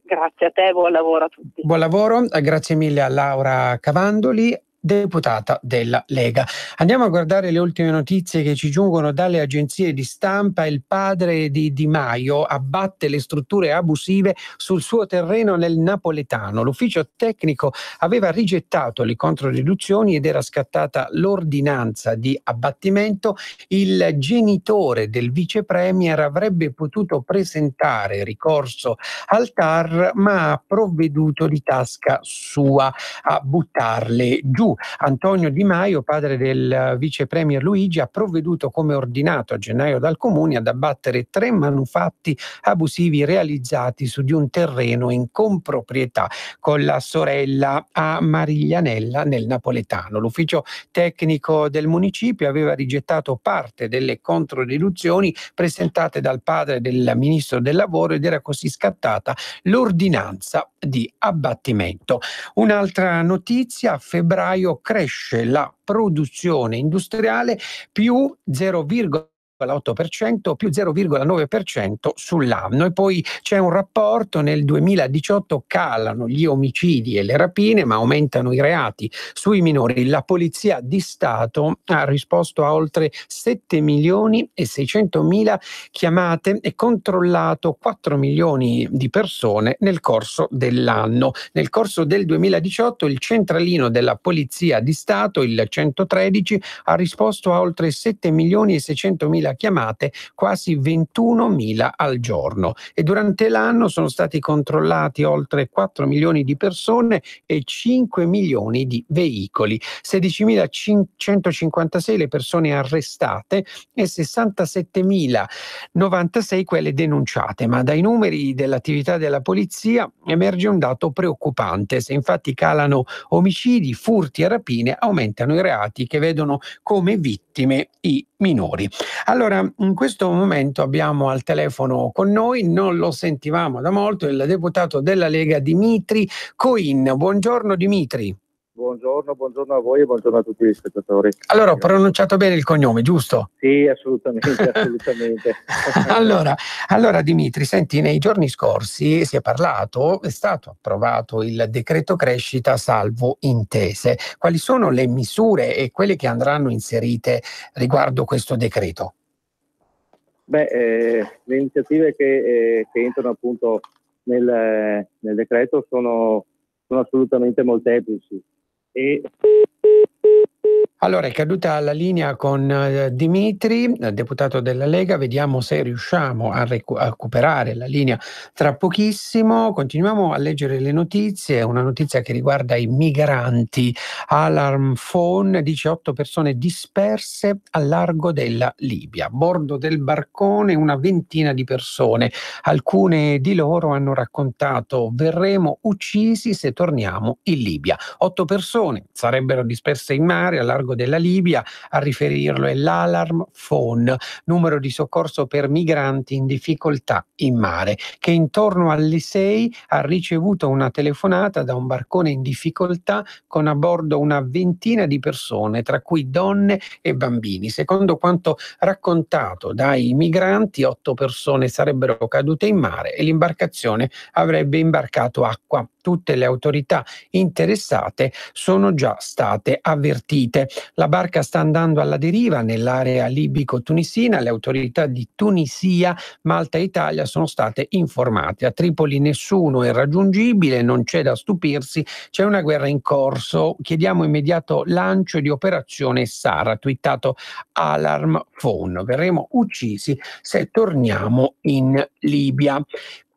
[SPEAKER 5] Grazie a te, buon lavoro a tutti.
[SPEAKER 1] Buon lavoro, grazie mille a Laura Cavandoli, deputata della Lega. Andiamo a guardare le ultime notizie che ci giungono dalle agenzie di stampa. Il padre di Di Maio abbatte le strutture abusive sul suo terreno nel napoletano. L'ufficio tecnico aveva rigettato le controriduzioni ed era scattata l'ordinanza di abbattimento. Il genitore del vice premier avrebbe potuto presentare ricorso al TAR, ma ha provveduto di tasca sua a buttarle giù. Antonio Di Maio, padre del vice premier Luigi, ha provveduto come ordinato a gennaio dal comune ad abbattere 3 manufatti abusivi realizzati su di un terreno in comproprietà con la sorella a Mariglianella nel napoletano. L'ufficio tecnico del municipio aveva rigettato parte delle controriduzioni presentate dal padre del ministro del lavoro ed era così scattata l'ordinanza di abbattimento. Un'altra notizia: a febbraio cresce la produzione industriale più 0,8%, più 0,9% sull'anno. E poi c'è un rapporto: nel 2018 calano gli omicidi e le rapine, ma aumentano i reati sui minori. La Polizia di Stato ha risposto a oltre 7.600.000 chiamate e controllato 4 milioni di persone nel corso dell'anno. Nel corso del 2018 il centralino della Polizia di Stato, il 113, ha risposto a oltre 7.600.000 chiamate, quasi 21.000 al giorno. E durante l'anno sono stati controllati oltre 4 milioni di persone e 5 milioni di veicoli. 16.156 le persone arrestate e 67.096 quelle denunciate. Ma dai numeri dell'attività della polizia emerge un dato preoccupante. Se infatti calano omicidi, furti e rapine, aumentano i reati che vedono come vittime i minori. Allora, in questo momento abbiamo al telefono con noi, non lo sentivamo da molto, il deputato della Lega Dimitri Coin. Buongiorno Dimitri.
[SPEAKER 8] Buongiorno a voi e buongiorno a tutti gli spettatori.
[SPEAKER 1] Allora, ho pronunciato bene il cognome, giusto?
[SPEAKER 8] Sì, assolutamente.
[SPEAKER 1] Allora Dimitri, senti, nei giorni scorsi si è parlato, è stato approvato il decreto crescita salvo intese. Quali sono le misure e quelle che andranno inserite riguardo questo decreto?
[SPEAKER 8] Le iniziative che entrano appunto nel decreto sono assolutamente molteplici. E
[SPEAKER 1] Allora, è caduta la linea con Dimitri, deputato della Lega. Vediamo se riusciamo a recuperare la linea tra pochissimo. Continuiamo a leggere le notizie. Una notizia che riguarda i migranti. Alarm Phone dice 8 persone disperse al largo della Libia. A bordo del barcone una ventina di persone. Alcune di loro hanno raccontato: verremo uccisi se torniamo in Libia. 8 persone sarebbero disperse in mare al largo della Libia. A riferirlo è l'Alarm Phone, numero di soccorso per migranti in difficoltà in mare, che intorno alle 6 ha ricevuto una telefonata da un barcone in difficoltà con a bordo una ventina di persone, tra cui donne e bambini. Secondo quanto raccontato dai migranti, 8 persone sarebbero cadute in mare e l'imbarcazione avrebbe imbarcato acqua. Tutte le autorità interessate sono già state avvertite. La barca sta andando alla deriva nell'area libico-tunisina. Le autorità di Tunisia, Malta e Italia sono state informate. A Tripoli nessuno è raggiungibile, non c'è da stupirsi, c'è una guerra in corso. Chiediamo immediato lancio di operazione Sara, ha twittato Alarm Phone. Verremo uccisi se torniamo in Libia.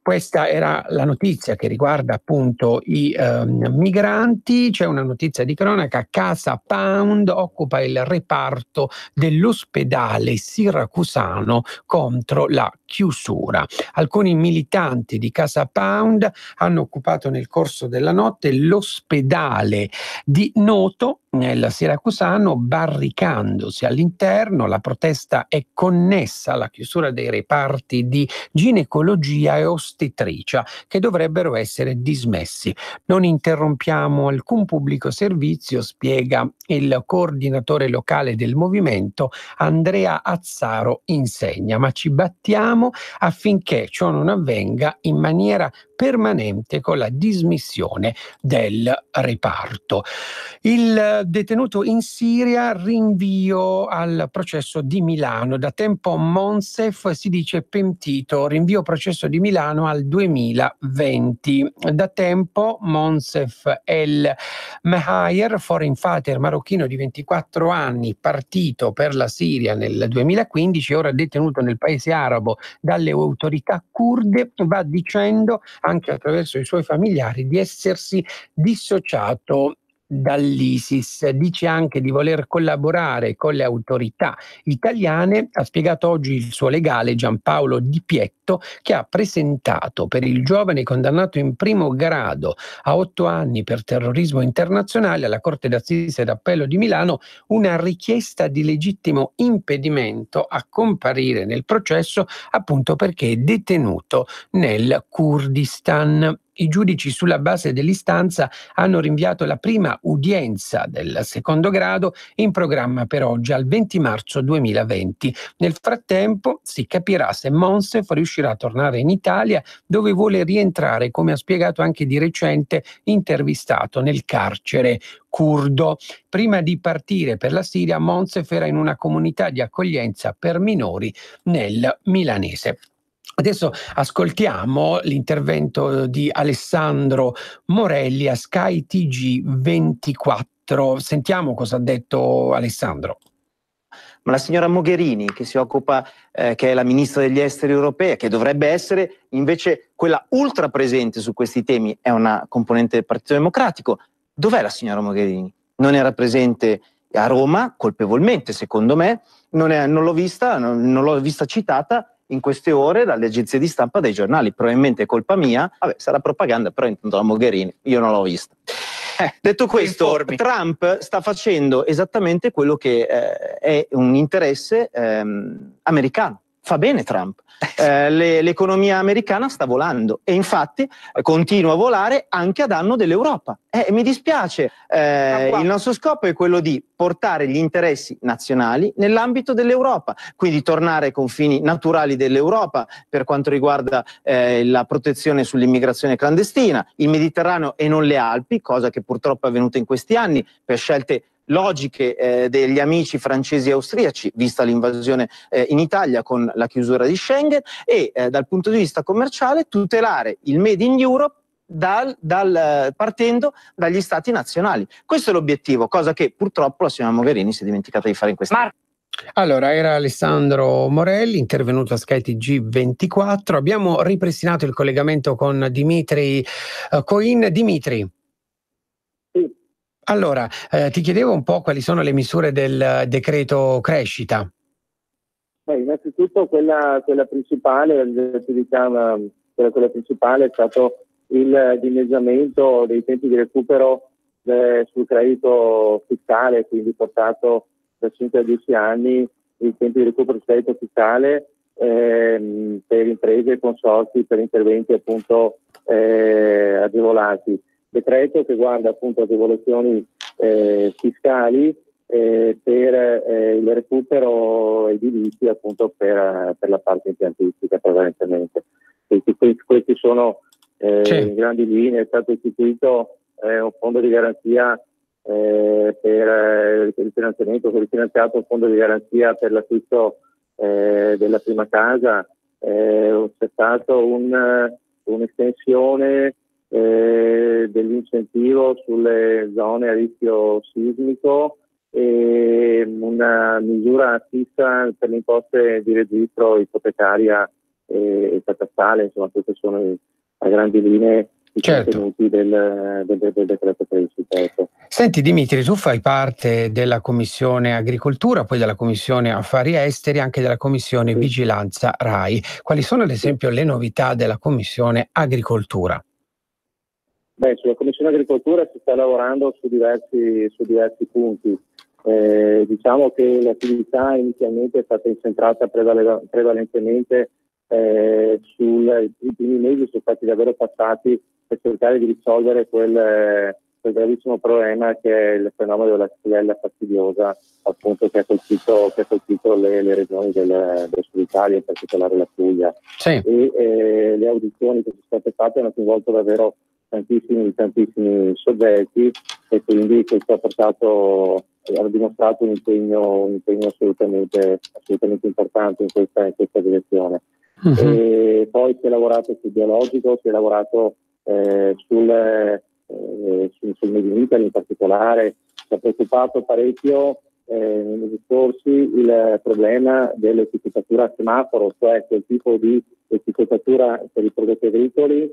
[SPEAKER 1] Questa era la notizia che riguarda appunto i migranti. C'è una notizia di cronaca: Casa Pound occupa il reparto dell'ospedale siracusano contro la chiusura. Alcuni militanti di Casa Pound hanno occupato nel corso della notte l'ospedale di Noto nel siracusano, barricandosi all'interno. La protesta è connessa alla chiusura dei reparti di ginecologia e ostetricia, che dovrebbero essere dismessi. Non interrompiamo alcun pubblico servizio, spiega il coordinatore locale del movimento Andrea Azzaro Insegna, ma ci battiamo affinché ciò non avvenga in maniera permanente con la dismissione del reparto. Il detenuto in Siria, rinvio al processo di Milano. Da tempo Monsef si dice pentito, rinvio processo di Milano al 2020. Da tempo Monsef El Mehayer, foreign fighter marocchino di 24 anni, partito per la Siria nel 2015, ora detenuto nel paese arabo dalle autorità curde, va dicendo anche attraverso i suoi familiari di essersi dissociato dall'ISIS. Dice anche di voler collaborare con le autorità italiane. Ha spiegato oggi il suo legale Giampaolo Di Pietto, che ha presentato per il giovane condannato in primo grado a 8 anni per terrorismo internazionale alla Corte d'Assise d'Appello di Milano una richiesta di legittimo impedimento a comparire nel processo, appunto perché è detenuto nel Kurdistan. I giudici, sulla base dell'istanza, hanno rinviato la prima udienza del secondo grado, in programma per oggi al 20 marzo 2020. Nel frattempo si capirà se Monsef riuscirà a tornare in Italia, dove vuole rientrare, come ha spiegato anche di recente intervistato nel carcere curdo. Prima di partire per la Siria, Monsef era in una comunità di accoglienza per minori nel milanese. Adesso ascoltiamo l'intervento di Alessandro Morelli a Sky TG24. Sentiamo cosa ha detto Alessandro.
[SPEAKER 9] Ma la signora Mogherini, che si occupa, che è la ministra degli esteri europea, che dovrebbe essere invece quella ultra presente su questi temi, è una componente del Partito Democratico. Dov'è la signora Mogherini? Non era presente a Roma, colpevolmente secondo me, non l'ho vista citata in queste ore dalle agenzie di stampa, dai giornali. Probabilmente è colpa mia, vabbè, sarà propaganda, però intanto la Mogherini io non l'ho vista. Detto questo, Trump sta facendo esattamente quello che è un interesse americano. Fa bene Trump. L'economia americana sta volando e infatti continua a volare anche a danno dell'Europa. Mi dispiace, il nostro scopo è quello di portare gli interessi nazionali nell'ambito dell'Europa, quindi tornare ai confini naturali dell'Europa per quanto riguarda la protezione sull'immigrazione clandestina, il Mediterraneo e non le Alpi, cosa che purtroppo è avvenuta in questi anni per scelte logiche degli amici francesi e austriaci, vista l'invasione in Italia con la chiusura di Schengen, e dal punto di vista commerciale tutelare il Made in Europe partendo dagli stati nazionali. Questo è l'obiettivo, cosa che purtroppo la signora Mogherini si è dimenticata di fare in questa.
[SPEAKER 1] Allora, era Alessandro Morelli, intervenuto a SkyTG24. Abbiamo ripristinato il collegamento con Dimitri Coin. Dimitri.
[SPEAKER 8] Sì.
[SPEAKER 1] Allora, ti chiedevo un po' quali sono le misure del decreto crescita.
[SPEAKER 8] Innanzitutto quella principale, quella principale è stato il dimezzamento dei tempi di recupero sul credito fiscale, quindi portato da 5 a 10 anni il tempo di recupero sul credito fiscale per imprese e consorzi per interventi appunto agevolati. Decreto che guarda appunto agevolazioni fiscali per il recupero edilizio appunto per la parte impiantistica prevalentemente. Questi sono in grandi linee. È stato istituito un fondo di garanzia per il finanziamento, che è rifinanziato un fondo di garanzia per l'acquisto della prima casa. C'è stato un'estensione dell'incentivo sulle zone a rischio sismico e una misura fissa per le imposte di registro ipotecaria e catastale. Insomma, queste sono a grandi linee i contenuti del decreto crescita.
[SPEAKER 1] Senti Dimitri, tu fai parte della Commissione Agricoltura, poi della Commissione Affari Esteri, anche della Commissione Vigilanza RAI. Quali sono ad esempio le novità della Commissione Agricoltura?
[SPEAKER 8] Sulla Commissione Agricoltura si sta lavorando su diversi punti. Diciamo che l'attività inizialmente è stata incentrata prevalentemente sui primi mesi sono stati davvero passati per cercare di risolvere quel gravissimo problema che è il fenomeno della xylella fastidiosa, appunto, che ha colpito le regioni del Sud Italia, in particolare la Puglia. Sì. E le audizioni che sono state fatte hanno coinvolto davvero tantissimi soggetti, e quindi questo ha dimostrato un impegno assolutamente importante in questa direzione. Uh-huh. E poi si è lavorato sul biologico, si è lavorato sul Made in Italy in particolare. Si è preoccupato parecchio nei mesi scorsi il problema dell'etichettatura a semaforo, cioè quel tipo di etichettatura per i prodotti agricoli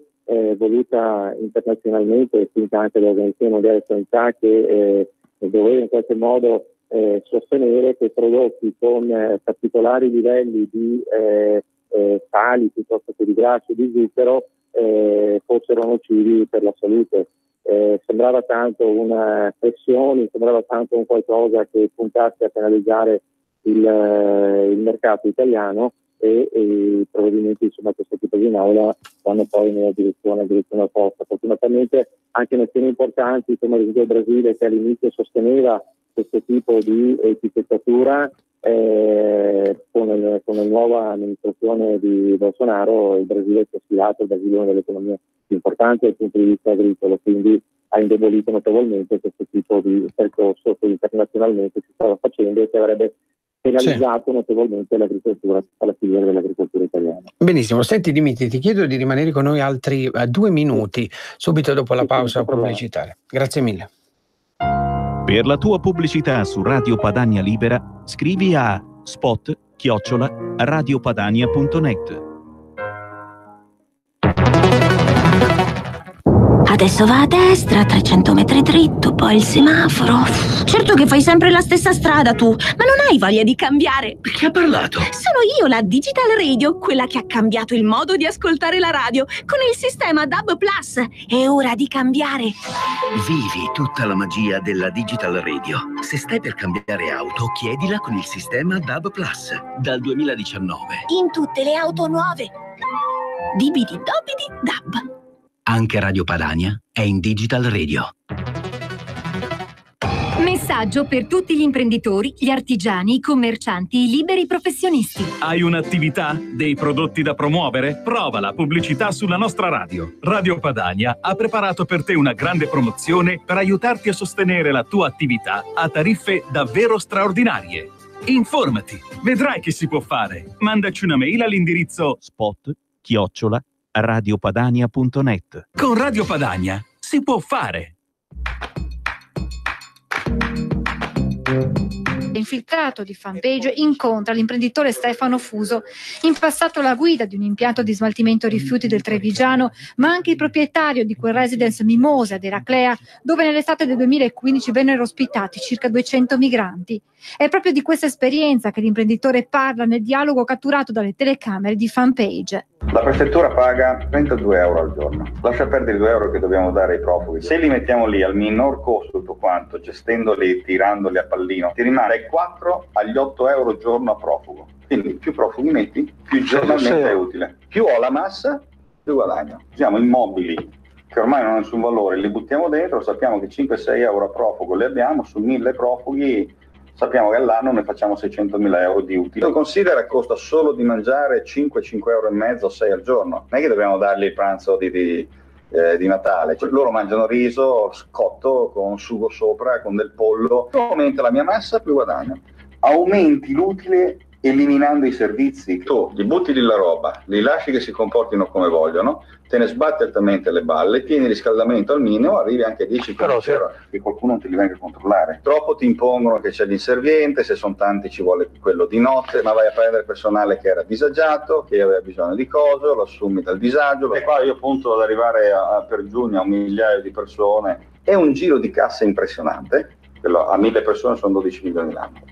[SPEAKER 8] voluta internazionalmente e quindi anche dall'Organizzazione Mondiale della Sanità, che doveva in qualche modo sostenere che prodotti con particolari livelli di sali piuttosto che di grassi o di zucchero fossero nocivi per la salute. Sembrava tanto una pressione, sembrava tanto un qualcosa che puntasse a penalizzare il mercato italiano, e i provvedimenti insomma che sono stati in aula vanno poi nella direzione opposta. Fortunatamente anche nazioni importanti come ad esempio il Brasile, che all'inizio sosteneva questo tipo di etichettatura, con la nuova amministrazione di Bolsonaro il Brasile si è sfilato. Il Brasile è una delle economie più importanti dal punto di vista agricolo, quindi ha indebolito notevolmente questo tipo di percorso che internazionalmente si stava facendo e che avrebbe penalizzato notevolmente l'agricoltura, alla filiera dell'agricoltura italiana.
[SPEAKER 1] Benissimo, senti Dimitri, ti chiedo di rimanere con noi altri 2 minuti, subito dopo la pausa pubblicitaria. Grazie mille.
[SPEAKER 10] Per la tua pubblicità su Radio Padania Libera, scrivi a spot@radiopadania.net.
[SPEAKER 11] Adesso va a destra, 300 metri dritto, poi il semaforo. Certo che fai sempre la stessa strada tu, ma non hai voglia di cambiare.
[SPEAKER 12] Chi ha parlato?
[SPEAKER 11] Sono io, la Digital Radio, quella che ha cambiato il modo di ascoltare la radio con il sistema DAB+. È ora di cambiare.
[SPEAKER 12] Vivi tutta la magia della Digital Radio. Se stai per cambiare auto, chiedila con il sistema DAB+. Dal 2019.
[SPEAKER 11] In tutte le auto nuove. Dibidi dobidi DAB.
[SPEAKER 12] Anche Radio Padania è in Digital Radio.
[SPEAKER 13] Messaggio per tutti gli imprenditori, gli artigiani, i commercianti, i liberi professionisti.
[SPEAKER 14] Hai un'attività? Dei prodotti da promuovere? Prova la pubblicità sulla nostra radio. Radio Padania ha preparato per te una grande promozione per aiutarti a sostenere la tua attività a tariffe davvero straordinarie. Informati, vedrai che si può fare. Mandaci una mail all'indirizzo
[SPEAKER 10] spot@radiopadania.net. radiopadania.net.
[SPEAKER 14] Con Radio Padania si può fare.
[SPEAKER 15] Infiltrato di Fanpage incontra l'imprenditore Stefano Fuso, in passato la guida di un impianto di smaltimento rifiuti del Trevigiano, ma anche il proprietario di quel residence Mimosa ad Eraclea, dove nell'estate del 2015 vennero ospitati circa 200 migranti. È proprio di questa esperienza che l'imprenditore parla nel dialogo catturato dalle telecamere di Fanpage.
[SPEAKER 16] La prefettura paga 32 euro al giorno. Lascia perdere i 2 euro che dobbiamo dare ai profughi. Se li mettiamo lì al minor costo tutto quanto, gestendoli, tirandoli a pallino, ti rimane dai 4 agli 8 euro al giorno a profugo. Quindi più profughi metti, più giornalmente è utile. Più ho la massa, più guadagno. Usiamo immobili che ormai non hanno nessun valore, li buttiamo dentro, sappiamo che 5-6 euro a profugo li abbiamo, su 1000 profughi sappiamo che all'anno ne facciamo 600.000 euro di utile. Considera che costa solo di mangiare 5 euro e mezzo, 6 al giorno. Non è che dobbiamo dargli il pranzo di Natale. Cioè, loro mangiano riso scotto con sugo sopra, con del pollo. Più aumenta la mia massa, più guadagno. Aumenti l'utile eliminando i servizi. Tu gli butti lì la roba, li lasci che si comportino come vogliono, te ne sbatti altamente le balle, tieni il riscaldamento al minimo, arrivi anche a 10-15 euro che qualcuno non te li venga a controllare. Troppo ti impongono che c'è l'inserviente, se sono tanti ci vuole quello di notte, ma vai a prendere personale che era disagiato, che aveva bisogno di coso, lo assumi dal disagio. E qua io punto ad arrivare per giugno a 1 migliaio di persone. È un giro di cassa impressionante, a 1000 persone sono 12 milioni l'anno.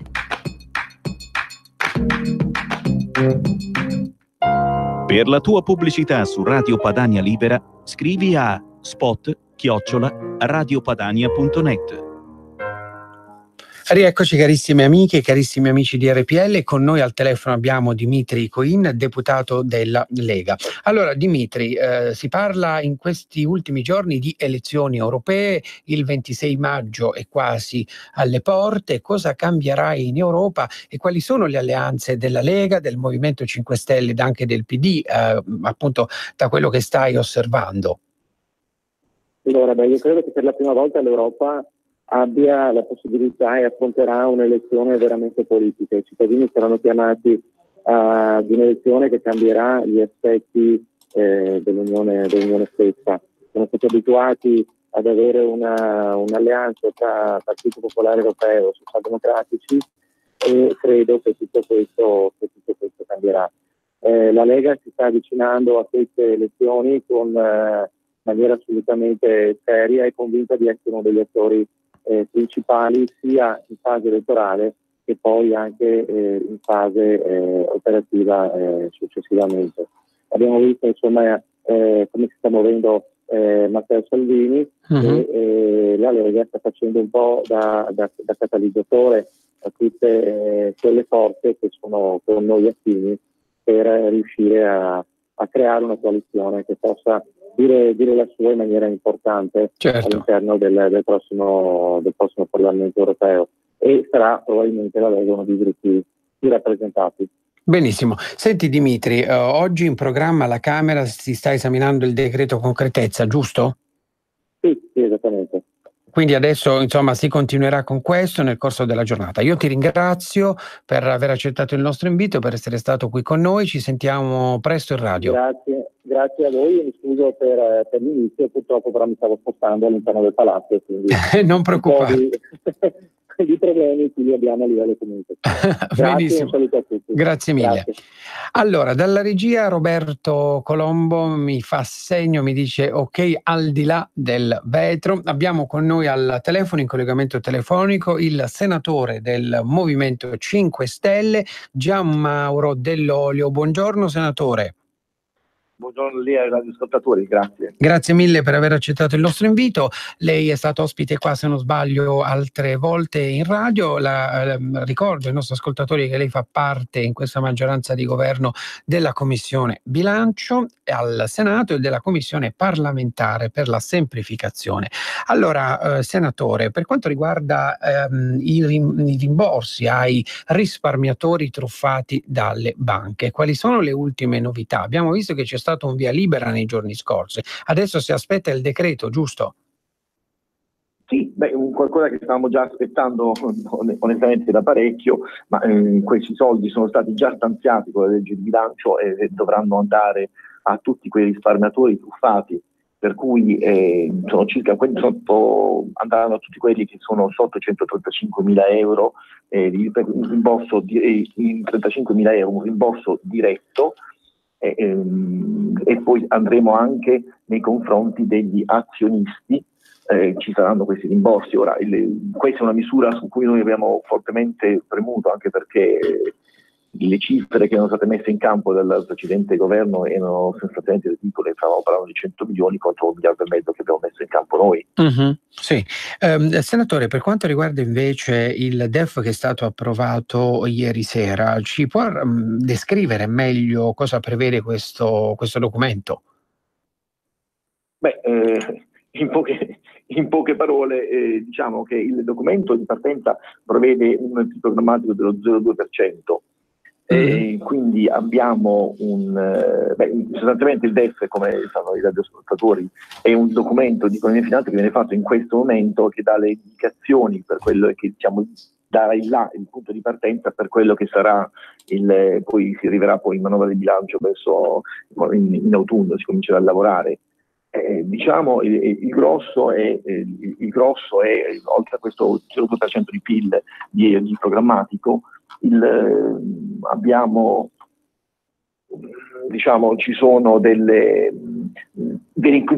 [SPEAKER 10] Per la tua pubblicità su Radio Padania Libera, scrivi a spot@radiopadania.net.
[SPEAKER 1] Rieccoci carissime amiche e carissimi amici di RPL, con noi al telefono abbiamo Dimitri Coin, deputato della Lega. Allora Dimitri, si parla in questi ultimi giorni di elezioni europee, il 26 maggio è quasi alle porte, cosa cambierà in Europa e quali sono le alleanze della Lega, del Movimento 5 Stelle ed anche del PD, appunto da quello che stai osservando?
[SPEAKER 8] Allora, io credo che per la prima volta l'Europa abbia la possibilità e affronterà un'elezione veramente politica. I cittadini saranno chiamati ad un'elezione che cambierà gli aspetti dell'Unione stessa. Siamo stati abituati ad avere un'alleanza tra Partito Popolare Europeo e Socialdemocratici e credo che tutto questo cambierà. La Lega si sta avvicinando a queste elezioni con maniera assolutamente seria e convinta di essere uno degli attori principali sia in fase elettorale che poi anche in fase operativa successivamente. Abbiamo visto insomma come si sta muovendo Matteo Salvini e la Lega sta facendo un po' da catalizzatore a tutte quelle forze che sono con noi affini per riuscire a creare una coalizione che possa dire la sua in maniera importante, certo, all'interno del prossimo Parlamento europeo, e sarà probabilmente la Lega uno dei gruppi più rappresentati.
[SPEAKER 1] Benissimo. Senti Dimitri, oggi in programma alla Camera si sta esaminando il decreto concretezza, giusto?
[SPEAKER 8] Sì, esattamente.
[SPEAKER 1] Quindi adesso insomma si continuerà con questo nel corso della giornata. Io ti ringrazio per aver accettato il nostro invito, per essere stato qui con noi, ci sentiamo presto in radio.
[SPEAKER 8] Grazie a voi e mi scuso per l'inizio, purtroppo però mi stavo spostando all'interno del palazzo, quindi
[SPEAKER 1] non preoccuparti.
[SPEAKER 8] Di problemi che li abbiamo a livello comunitario.
[SPEAKER 1] Benissimo.
[SPEAKER 8] Un saluto a tutti.
[SPEAKER 1] Grazie mille.
[SPEAKER 8] Grazie.
[SPEAKER 1] Allora, dalla regia Roberto Colombo mi fa segno, mi dice ok, al di là del vetro. Abbiamo con noi al telefono, in collegamento telefonico, il senatore del Movimento 5 Stelle, Gianmauro Dell'Olio. Buongiorno senatore.
[SPEAKER 17] Buongiorno lì ai radioascoltatori, grazie.
[SPEAKER 1] Grazie mille per aver accettato il nostro invito. Lei è stato ospite qua, se non sbaglio, altre volte in radio. Ricordo ai nostri ascoltatori che lei fa parte in questa maggioranza di governo della Commissione Bilancio al Senato e della Commissione parlamentare per la semplificazione. Allora, senatore, per quanto riguarda i rimborsi ai risparmiatori truffati dalle banche, quali sono le ultime novità? Abbiamo visto che c'è stato un via libera nei giorni scorsi, adesso si aspetta il decreto, giusto?
[SPEAKER 17] Sì, qualcosa che stavamo già aspettando onestamente da parecchio, ma questi soldi sono stati già stanziati con la legge di bilancio e dovranno andare a tutti quei risparmiatori truffati, per cui sono circa andranno a tutti quelli che sono sotto i 135.000 euro un rimborso in 35.000 euro, un rimborso diretto, e poi andremo anche nei confronti degli azionisti, ci saranno questi rimborsi. Ora, questa è una misura su cui noi abbiamo fortemente premuto, anche perché le cifre che erano state messe in campo dal precedente governo erano sostanzialmente ridicole, stavamo parlando di 100 milioni contro 1,5 miliardi che abbiamo messo in campo noi.
[SPEAKER 1] Sì. Senatore, per quanto riguarda invece il DEF che è stato approvato ieri sera, ci può descrivere meglio cosa prevede questo documento?
[SPEAKER 17] Beh, in poche parole, diciamo che il documento di partenza prevede un PIL programmatico dello 0,2%. Quindi abbiamo sostanzialmente il DEF, come sanno i radioascoltatori, è un documento di economia e finanza che viene fatto in questo momento, che dà le indicazioni per quello che darà il punto di partenza per quello che sarà poi si arriverà poi in manovra di bilancio verso in autunno, si comincerà a lavorare. Diciamo il grosso è oltre a questo 0,2% di PIL di programmatico, abbiamo, diciamo, ci sono viene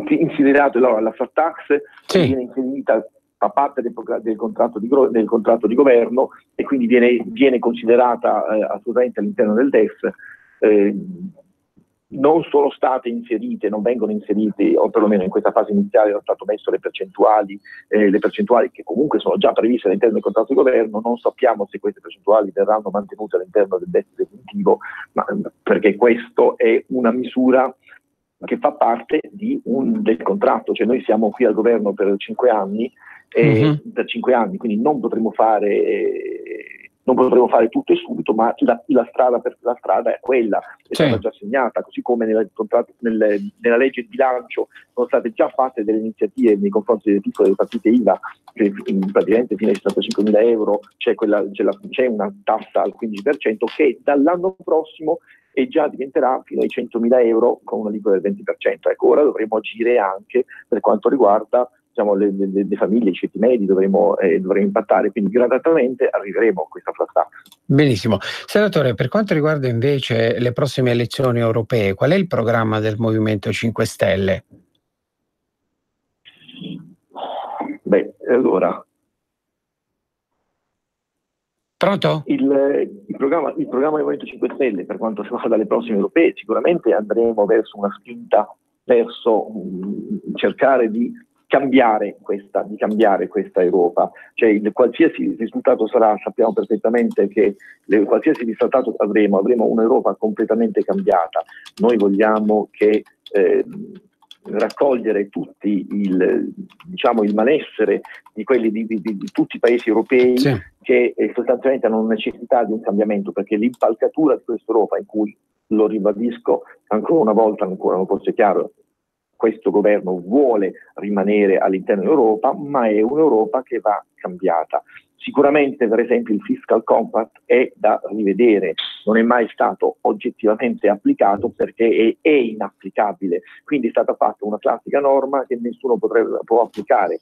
[SPEAKER 17] insiderato la flat tax, viene inserita a parte del contratto di governo, e quindi viene considerata assolutamente all'interno del DEF. Non sono state inserite, non vengono inserite, o perlomeno in questa fase iniziale erano state messo le percentuali che comunque sono già previste all'interno del contratto di governo. Non sappiamo se queste percentuali verranno mantenute all'interno del DEF definitivo, ma perché questo è una misura che fa parte del contratto, cioè noi siamo qui al governo per 5 anni, quindi non potremo fare tutto e subito, ma la strada è quella, è stata già segnata, così come nella legge di bilancio sono state già fatte delle iniziative nei confronti delle piccole partite IVA, che praticamente fino ai 75.000 euro c'è una tassa al 15%, che dall'anno prossimo già diventerà fino ai 100.000 euro con una aliquota del 20%. Ecco, ora dovremo agire anche per quanto riguarda le famiglie, i ceti medi, dovremo impattare, quindi gradatamente arriveremo a questa flat tax.
[SPEAKER 1] Benissimo. Senatore, per quanto riguarda invece le prossime elezioni europee, qual è il programma del Movimento 5 Stelle?
[SPEAKER 17] Beh, allora...
[SPEAKER 1] Pronto?
[SPEAKER 17] Il programma del Movimento 5 Stelle, per quanto riguarda le prossime europee, sicuramente andremo verso una spinta verso cercare di cambiare questa Europa, cioè qualsiasi risultato sarà, sappiamo perfettamente che qualsiasi risultato avremo un'Europa completamente cambiata. Noi vogliamo che raccogliere tutti il malessere di quelli di tutti i paesi europei, che sostanzialmente hanno necessità di un cambiamento, perché l'impalcatura di questa Europa, in cui, lo ribadisco ancora una volta, ancora non fosse chiaro, questo governo vuole rimanere all'interno dell'Europa, ma è un'Europa che va cambiata. Sicuramente, per esempio, il Fiscal Compact è da rivedere, non è mai stato oggettivamente applicato perché è inapplicabile, quindi è stata fatta una classica norma che nessuno può applicare.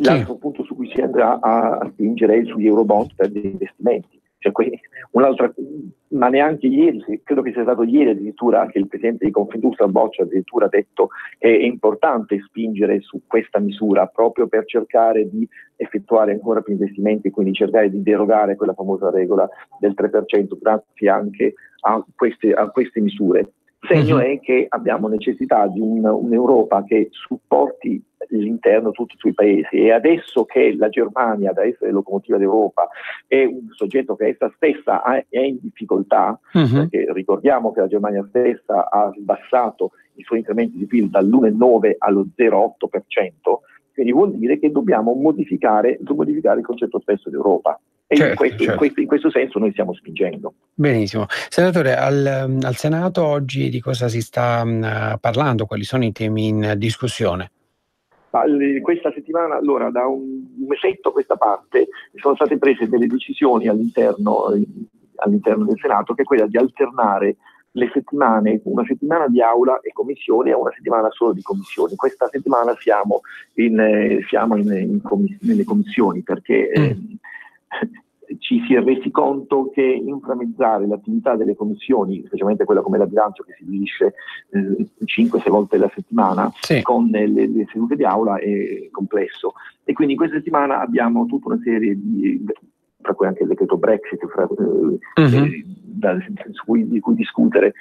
[SPEAKER 17] L'altro punto su cui si andrà a spingere è sugli Eurobond per gli investimenti. Ma neanche ieri, credo che sia stato ieri addirittura che il presidente di Confindustria Boccia addirittura ha detto che è importante spingere su questa misura proprio per cercare di effettuare ancora più investimenti, quindi cercare di derogare quella famosa regola del 3% grazie anche a queste misure. Segno è che abbiamo necessità di un'Europa che supporti l'interno tutti i suoi paesi, e adesso che la Germania, da essere locomotiva d'Europa, è un soggetto che essa stessa è in difficoltà, perché ricordiamo che la Germania stessa ha abbassato i suoi incrementi di PIL dall'1,9 allo 0,8%, quindi vuol dire che dobbiamo modificare il concetto stesso d'Europa. E in questo senso noi stiamo spingendo.
[SPEAKER 1] Benissimo. Senatore, al Senato oggi di cosa si sta parlando? Quali sono i temi in discussione?
[SPEAKER 17] Questa settimana, allora, da un mesetto a questa parte, sono state prese delle decisioni all'interno del Senato, che è quella di alternare le settimane, una settimana di aula e commissioni e una settimana solo di commissioni. Questa settimana siamo nelle commissioni perché ci si è resi conto che inframmezzare l'attività delle commissioni, specialmente quella come la bilancio che si dividisce 5-6 volte la settimana, con le sedute di aula è complesso. E quindi questa settimana abbiamo tutta una serie di, tra cui anche il decreto Brexit di cui discutere,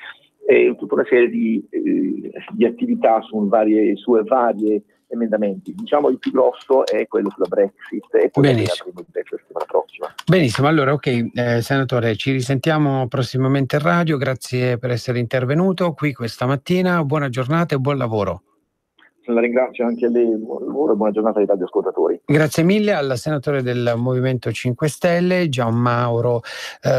[SPEAKER 17] tutta una serie di attività su varie emendamenti. Diciamo il più grosso è quello sulla Brexit e poi la settimana prossima.
[SPEAKER 1] Benissimo, allora senatore, ci risentiamo prossimamente in radio, grazie per essere intervenuto qui questa mattina, buona giornata e buon lavoro.
[SPEAKER 17] La ringrazio anche a lei, buon lavoro e buona giornata ai radioascoltatori.
[SPEAKER 1] Grazie mille al senatore del Movimento 5 Stelle, Gianmauro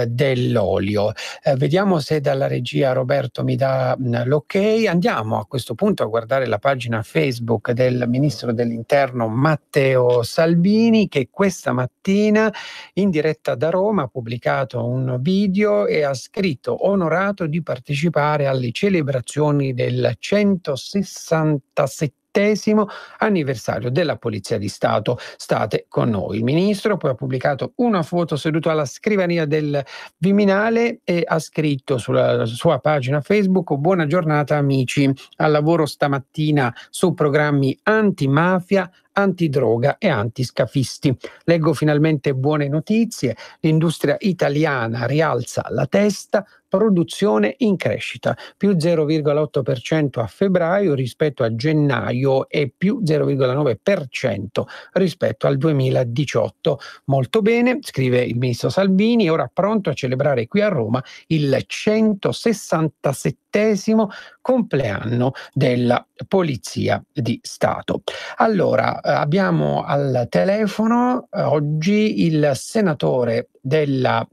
[SPEAKER 1] Dell'Olio. Vediamo se dalla regia Roberto mi dà l'ok. Andiamo a questo punto a guardare la pagina Facebook del Ministro dell'Interno Matteo Salvini, che questa mattina in diretta da Roma ha pubblicato un video e ha scritto: onorato di partecipare alle celebrazioni del 167° anniversario della Polizia di Stato. State con noi. Il ministro poi ha pubblicato una foto seduto alla scrivania del Viminale e ha scritto sulla sua pagina Facebook: buona giornata amici, al lavoro stamattina su programmi antimafia, antidroga e antiscafisti. Leggo finalmente buone notizie, l'industria italiana rialza la testa, produzione in crescita, più 0,8% a febbraio rispetto a gennaio e più 0,9% rispetto al 2018. Molto bene, scrive il ministro Salvini, è ora pronto a celebrare qui a Roma il 167° compleanno della Polizia di Stato. Allora, abbiamo al telefono oggi il senatore della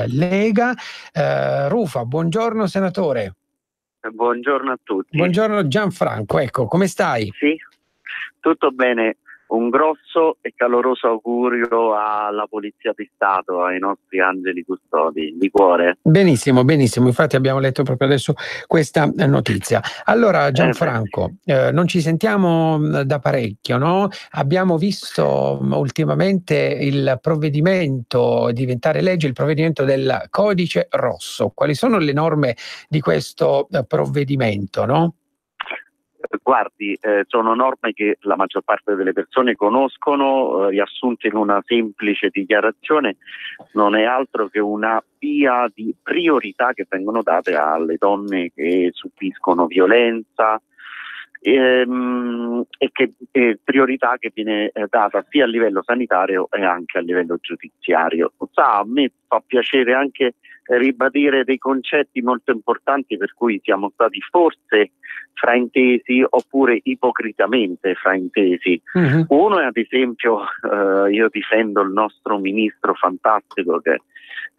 [SPEAKER 1] Lega, Rufa. Buongiorno senatore.
[SPEAKER 18] Buongiorno a tutti.
[SPEAKER 1] Buongiorno Gianfranco, ecco, come stai?
[SPEAKER 18] Sì, tutto bene. Un grosso e caloroso augurio alla Polizia di Stato, ai nostri angeli custodi, di cuore.
[SPEAKER 1] Benissimo, benissimo, infatti abbiamo letto proprio adesso questa notizia. Allora Gianfranco, non ci sentiamo da parecchio, no? Abbiamo visto ultimamente il provvedimento diventare legge, il provvedimento del Codice Rosso. Quali sono le norme di questo provvedimento, no?
[SPEAKER 18] Guardi, sono norme che la maggior parte delle persone conoscono, riassunte in una semplice dichiarazione, non è altro che una via di priorità che vengono date alle donne che subiscono violenza e che priorità che viene data sia a livello sanitario e anche a livello giudiziario. A me fa piacere anche ribadire dei concetti molto importanti per cui siamo stati forse fraintesi oppure ipocritamente fraintesi. Uno è ad esempio, io difendo il nostro ministro fantastico che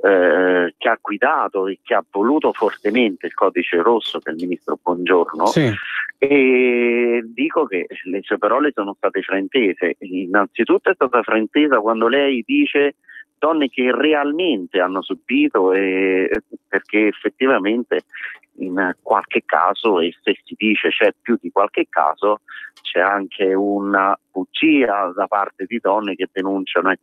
[SPEAKER 18] ha guidato e che ha voluto fortemente il Codice Rosso, che è il ministro Bongiorno, e dico che le sue parole sono state fraintese. Innanzitutto è stata fraintesa quando lei dice donne che realmente hanno subito, perché effettivamente in qualche caso, e se si dice c'è più di qualche caso, c'è anche una bugia da parte di donne che denunciano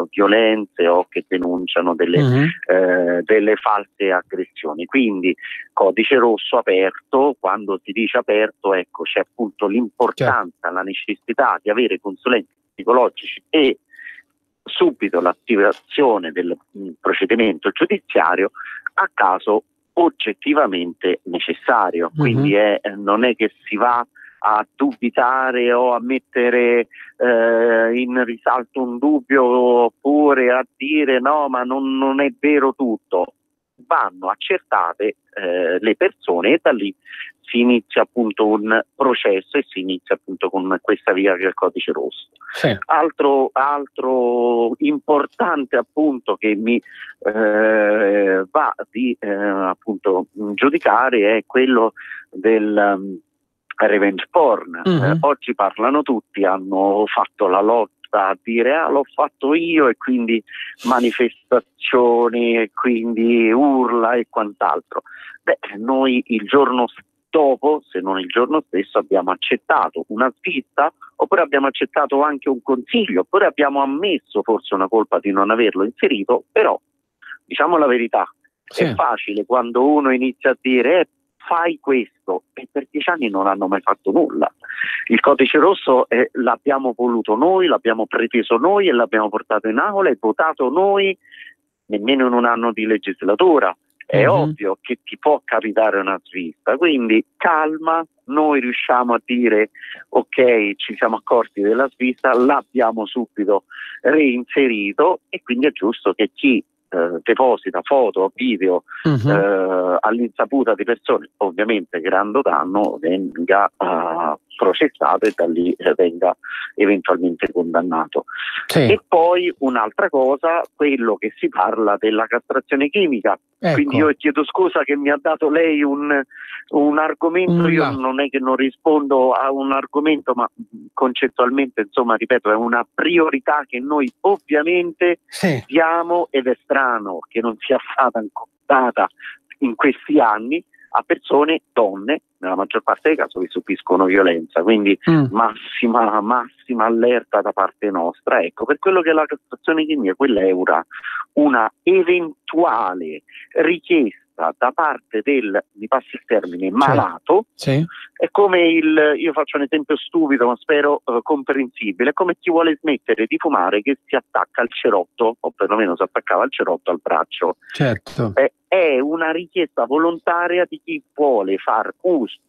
[SPEAKER 18] violenze o che denunciano delle false aggressioni. Quindi Codice Rosso aperto, quando si dice aperto, c'è appunto l'importanza, la necessità di avere consulenti psicologici e subito l'attivazione del procedimento giudiziario a caso oggettivamente necessario. Quindi non è che si va a dubitare o a mettere in risalto un dubbio oppure a dire no, ma non è vero tutto. Vanno accertate le persone e da lì si inizia appunto un processo e si inizia appunto con questa via che è il Codice Rosso. Altro importante appunto che mi va di appunto giudicare è quello del revenge porn. Oggi parlano tutti, hanno fatto la lotta sta a dire l'ho fatto io, e quindi manifestazioni, e quindi urla e quant'altro. Noi il giorno dopo, se non il giorno stesso, abbiamo accettato una svista, oppure abbiamo accettato anche un consiglio, oppure abbiamo ammesso forse una colpa di non averlo inserito. Però diciamo la verità, sì. È facile quando uno inizia a dire fai questo, e per 10 anni non hanno mai fatto nulla. Il codice rosso l'abbiamo voluto noi, l'abbiamo preteso noi e l'abbiamo portato in aula e votato noi nemmeno in un anno di legislatura. È ovvio che ti può capitare una svista, quindi calma, noi riusciamo a dire ok, ci siamo accorti della svista, l'abbiamo subito reinserito, e quindi è giusto che chi deposita foto o video all'insaputa di persone, ovviamente creando danno, venga processato e da lì venga eventualmente condannato. Sì. E poi un'altra cosa, quello che si parla della castrazione chimica. Ecco. Quindi io chiedo scusa che mi ha dato lei un argomento, io non è che non rispondo a un argomento, ma concettualmente, insomma, ripeto, è una priorità che noi ovviamente diamo, ed è strano che non sia stata ancora data in questi anni a persone, donne, nella maggior parte dei casi, che subiscono violenza. Quindi massima allerta da parte nostra. Ecco, per quello che è la castrazione chimica, quella è una eventuale richiesta da parte del, mi passi il termine, malato. Sì. È come io faccio un esempio stupido ma spero comprensibile, è come chi vuole smettere di fumare che si attacca al cerotto, o perlomeno si attaccava al cerotto al braccio. Certo. È una richiesta volontaria di chi vuole far uso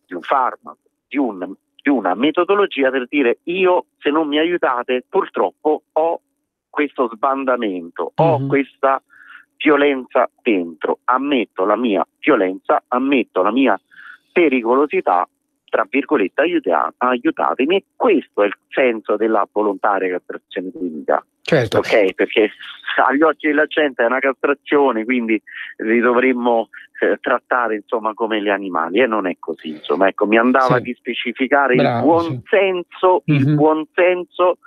[SPEAKER 18] di un farmaco, di una metodologia, per dire: io, se non mi aiutate, purtroppo ho questo sbandamento, ho questa violenza dentro, ammetto la mia violenza, ammetto la mia pericolosità, tra virgolette, aiutatemi. E questo è il senso della volontaria castrazione clinica. Certo. Ok, perché agli occhi della gente è una castrazione, quindi li dovremmo trattare, insomma, come gli animali, e non è così. Insomma, ecco, mi andava di specificare il buon senso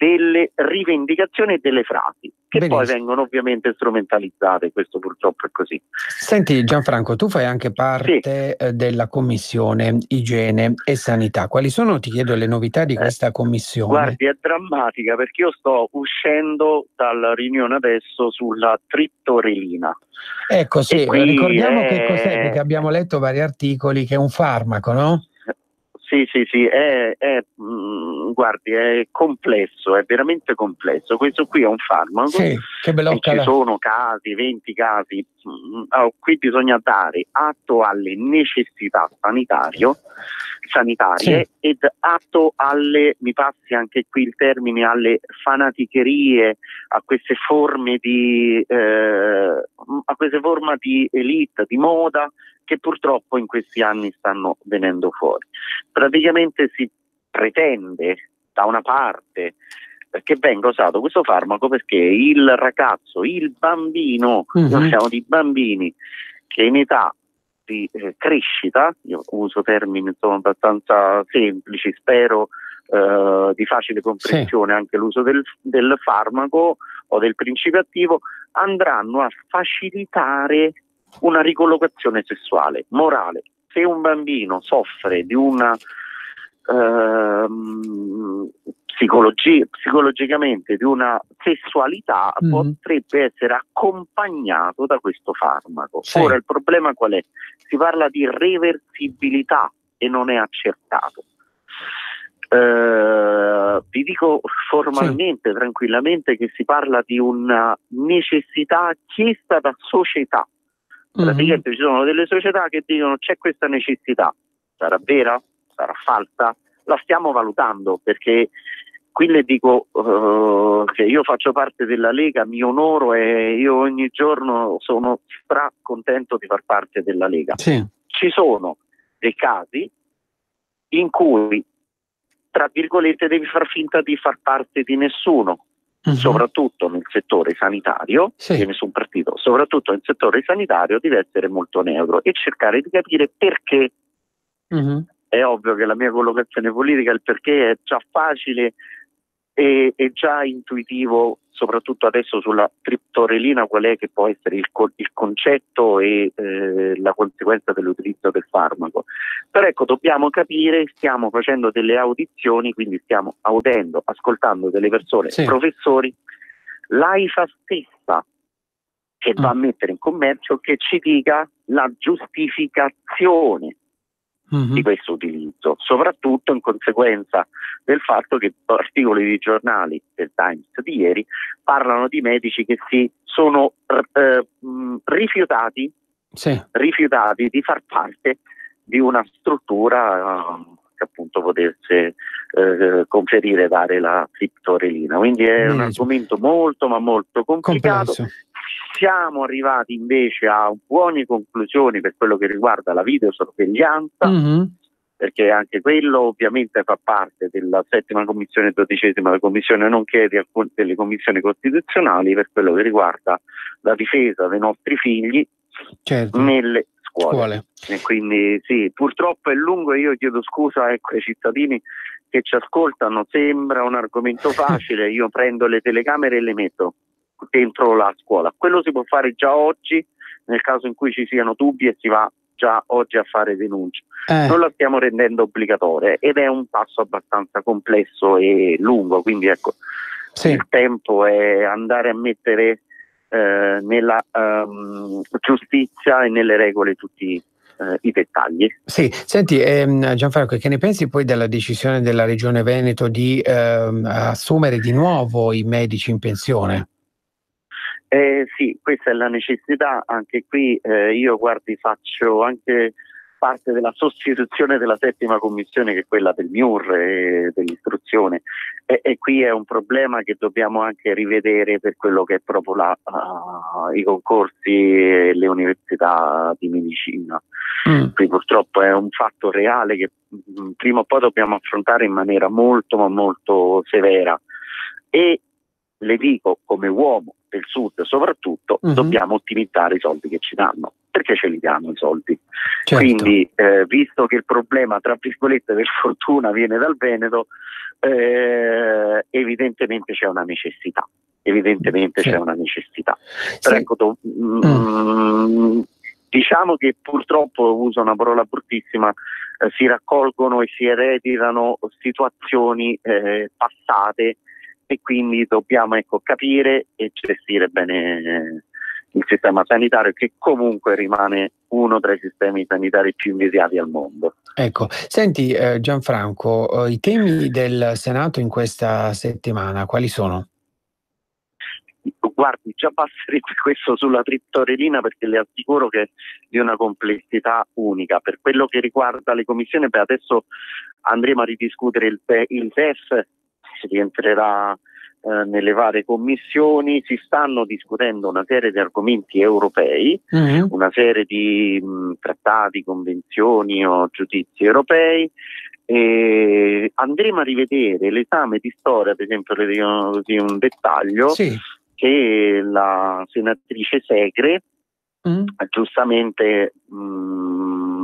[SPEAKER 18] delle rivendicazioni e delle frasi, che poi vengono ovviamente strumentalizzate. Questo purtroppo è così.
[SPEAKER 1] Senti Gianfranco, tu fai anche parte della commissione igiene e sanità. Quali sono, ti chiedo, le novità di questa commissione?
[SPEAKER 18] Guardi, è drammatica, perché io sto uscendo dalla riunione adesso sulla triptorelina.
[SPEAKER 1] Ecco, sì, ricordiamo che cos'è, perché abbiamo letto vari articoli, che è un farmaco, no?
[SPEAKER 18] Sì, guardi, è complesso, è veramente complesso. Questo qui è un farmaco,
[SPEAKER 1] che
[SPEAKER 18] ci sono casi, 20 casi. Qui bisogna dare atto alle necessità sanitarie ed atto alle, mi passi anche qui il termine, alle fanaticherie, a queste forme di elite, di moda, che purtroppo in questi anni stanno venendo fuori. Praticamente si pretende, da una parte, che venga usato questo farmaco perché il ragazzo, il bambino, noi siamo di bambini che in età di crescita, io uso termini insomma abbastanza semplici, spero di facile comprensione, anche l'uso del farmaco o del principio attivo, andranno a facilitare una ricollocazione sessuale, morale. Se un bambino soffre di una psicologicamente di una sessualità, potrebbe essere accompagnato da questo farmaco. Ora il problema qual è? Si parla di reversibilità e non è accertato. Vi dico formalmente, tranquillamente, che si parla di una necessità chiesta da società. Praticamente ci sono delle società che dicono: c'è questa necessità, sarà vera? Sarà falsa? La stiamo valutando, perché qui le dico che io faccio parte della Lega, mi onoro e io ogni giorno sono contento di far parte della Lega. Ci sono dei casi in cui, tra virgolette, devi far finta di far parte di nessuno. Soprattutto nel settore sanitario, di nessun partito, soprattutto nel settore sanitario devi essere molto neutro e cercare di capire perché. È ovvio che la mia collocazione politica, il perché è già facile è già intuitivo, soprattutto adesso sulla triptorelina, qual è che può essere il concetto e la conseguenza dell'utilizzo del farmaco. Però ecco, dobbiamo capire, stiamo facendo delle audizioni, quindi stiamo ascoltando delle persone, professori, l'AIFA stessa che va a mettere in commercio, che ci dica la giustificazione di questo utilizzo, soprattutto in conseguenza del fatto che articoli di giornali del Times di ieri parlano di medici che si sono rifiutati di far parte di una struttura che appunto potesse conferire, dare la triptorelina. Quindi è un argomento molto ma molto complicato. Siamo arrivati invece a buone conclusioni per quello che riguarda la videosorveglianza, perché anche quello ovviamente fa parte della 7ª commissione e 12ª commissione, nonché delle commissioni costituzionali per quello che riguarda la difesa dei nostri figli nelle scuole. E quindi sì, purtroppo è lungo e io chiedo scusa ai cittadini che ci ascoltano, sembra un argomento facile, io prendo le telecamere e le metto dentro la scuola. Quello si può fare già oggi nel caso in cui ci siano dubbi e si va già oggi a fare denunce. Non la stiamo rendendo obbligatoria ed è un passo abbastanza complesso e lungo, quindi ecco, il tempo è andare a mettere nella giustizia e nelle regole tutti i dettagli.
[SPEAKER 1] Sì, senti Gianfranco, che ne pensi poi della decisione della Regione Veneto di assumere di nuovo i medici in pensione?
[SPEAKER 18] Sì, questa è la necessità. Anche qui io faccio anche parte della sostituzione della 7ª commissione, che è quella del MIUR e dell'istruzione, e qui è un problema che dobbiamo anche rivedere per quello che è proprio i concorsi e le università di medicina. Qui purtroppo è un fatto reale che prima o poi dobbiamo affrontare in maniera molto ma molto severa, e le dico come uomo del sud soprattutto, dobbiamo ottimizzare i soldi che ci danno, perché ce li danno i soldi. Quindi visto che il problema tra virgolette per fortuna viene dal Veneto, evidentemente c'è una necessità, c'è una necessità. Però ecco, diciamo che purtroppo, uso una parola bruttissima, si raccolgono e si ereditano situazioni passate, e quindi dobbiamo capire e gestire bene il sistema sanitario, che comunque rimane uno tra i sistemi sanitari più invidiati al mondo.
[SPEAKER 1] Ecco, senti Gianfranco, i temi del Senato in questa settimana quali sono?
[SPEAKER 18] Guardi, già passerebbe questo sulla triptorelina, perché le assicuro che è di una complessità unica. Per quello che riguarda le commissioni, adesso andremo a ridiscutere il DEF, si rientrerà nelle varie commissioni, si stanno discutendo una serie di argomenti europei, una serie di trattati, convenzioni o giudizi europei, e andremo a rivedere l'esame di storia, per esempio, di un dettaglio che la senatrice Segre giustamente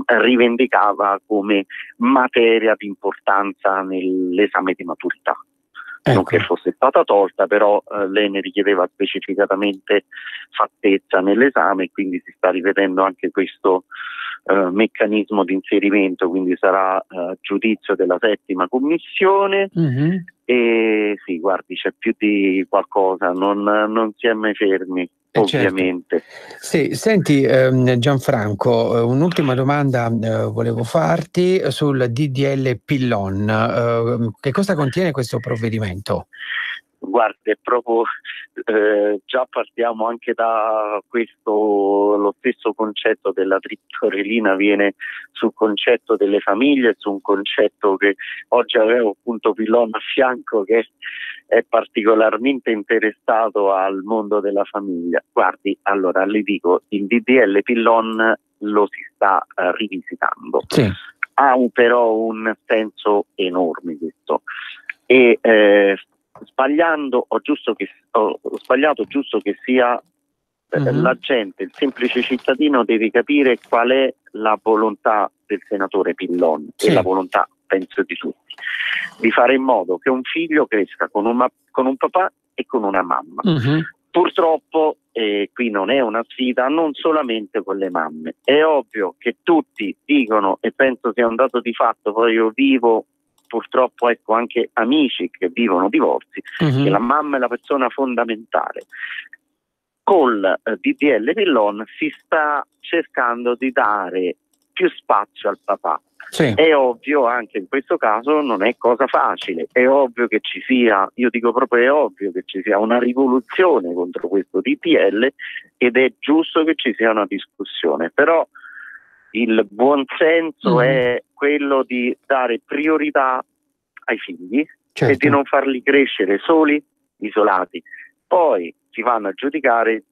[SPEAKER 18] rivendicava come materia di importanza nell'esame di maturità. Non che fosse stata tolta, però lei ne richiedeva specificatamente fattezza nell'esame, quindi si sta rivedendo anche questo meccanismo di inserimento, quindi sarà giudizio della 7ª commissione. E sì, guardi, c'è più di qualcosa, non si è mai fermi. Ovviamente.
[SPEAKER 1] Sì, senti Gianfranco, un'ultima domanda volevo farti sul DDL Pillon. Che cosa contiene questo provvedimento?
[SPEAKER 18] Guarda, è proprio già partiamo anche da questo, lo stesso concetto della triptorelina viene sul concetto delle famiglie, su un concetto che oggi avevo appunto Pillon a fianco, che è particolarmente interessato al mondo della famiglia. Guardi, allora le dico, il DDL Pillon lo si sta rivisitando, ha però un senso enorme questo, e sbagliato giusto che sia, la gente, il semplice cittadino deve capire qual è la volontà del senatore Pillon e la volontà penso di tutti, di fare in modo che un figlio cresca con un papà e con una mamma. Purtroppo qui non è una sfida non solamente con le mamme, è ovvio che tutti dicono, e penso sia un dato di fatto, poi io vivo purtroppo anche amici che vivono divorzi, che la mamma è la persona fondamentale. Col DDL Pillon si sta cercando di dare più spazio al papà. Sì. È ovvio, anche in questo caso non è cosa facile, è ovvio che ci sia, io dico proprio è ovvio che ci sia una rivoluzione contro questo DDL ed è giusto che ci sia una discussione, però il buon senso è quello di dare priorità ai figli, certo, e di non farli crescere soli, isolati. Poi si vanno a giudicare,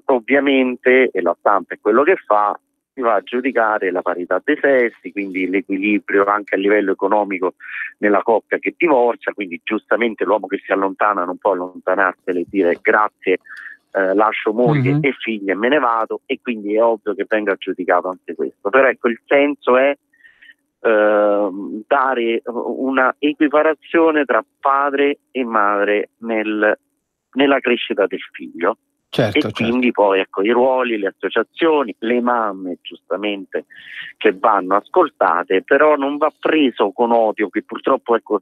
[SPEAKER 18] ovviamente, e la stampa è quello che fa, si va a giudicare la parità dei sessi, quindi l'equilibrio anche a livello economico nella coppia che divorzia, quindi giustamente l'uomo che si allontana non può allontanarsene e dire grazie, lascio moglie e figli e me ne vado, e quindi è ovvio che venga giudicato anche questo. Però ecco, il senso è dare una equiparazione tra padre e madre nella crescita del figlio. Certo, e quindi poi ecco i ruoli, le associazioni, le mamme giustamente che vanno ascoltate, però non va preso con odio, che purtroppo ecco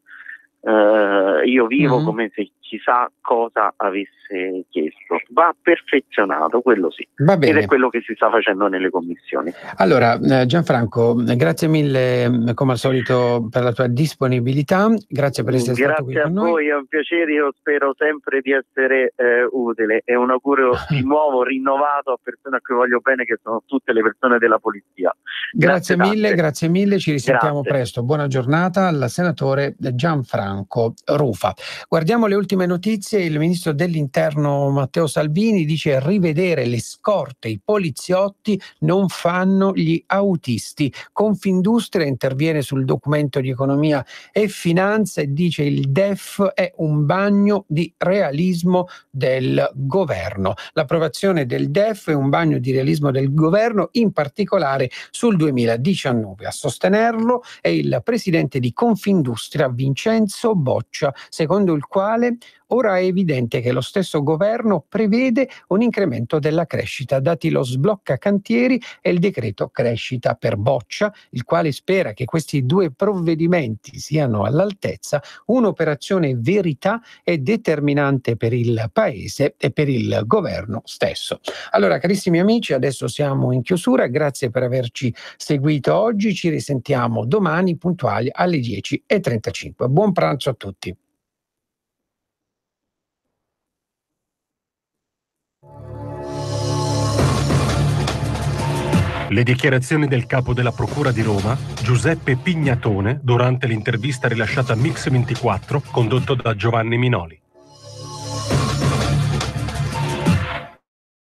[SPEAKER 18] io vivo come se chissà cosa avesse chiesto. Va perfezionato, quello sì, va bene. Ed è quello che si sta facendo nelle commissioni.
[SPEAKER 1] Allora Gianfranco, grazie mille come al solito per la tua disponibilità, grazie per essere stato qui con noi.
[SPEAKER 18] Grazie a voi, è un piacere, io spero sempre di essere utile, è un augurio di nuovo rinnovato a persone a cui voglio bene, che sono tutte le persone della polizia.
[SPEAKER 1] Grazie mille, ci risentiamo presto, buona giornata al senatore Gianfranco Rufa. Guardiamo le ultime notizie. Il ministro dell'Interno Matteo Salvini dice: rivedere le scorte, i poliziotti non fanno gli autisti. Confindustria interviene sul documento di economia e finanza e dice: il DEF è un bagno di realismo del governo. L'approvazione del DEF è un bagno di realismo del governo, in particolare sul 2019. A sostenerlo è il presidente di Confindustria Vincenzo Boccia, secondo il quale ora è evidente che lo stesso governo prevede un incremento della crescita, dati lo sblocca cantieri e il decreto crescita per Boccia, il quale spera che questi due provvedimenti siano all'altezza. Un'operazione verità e determinante per il Paese e per il governo stesso. Allora, carissimi amici, adesso siamo in chiusura, grazie per averci seguito oggi, ci risentiamo domani puntuali alle 10:35. Buon pranzo a tutti.
[SPEAKER 19] Le dichiarazioni del capo della Procura di Roma, Giuseppe Pignatone, durante l'intervista rilasciata a Mix24, condotto da Giovanni Minoli.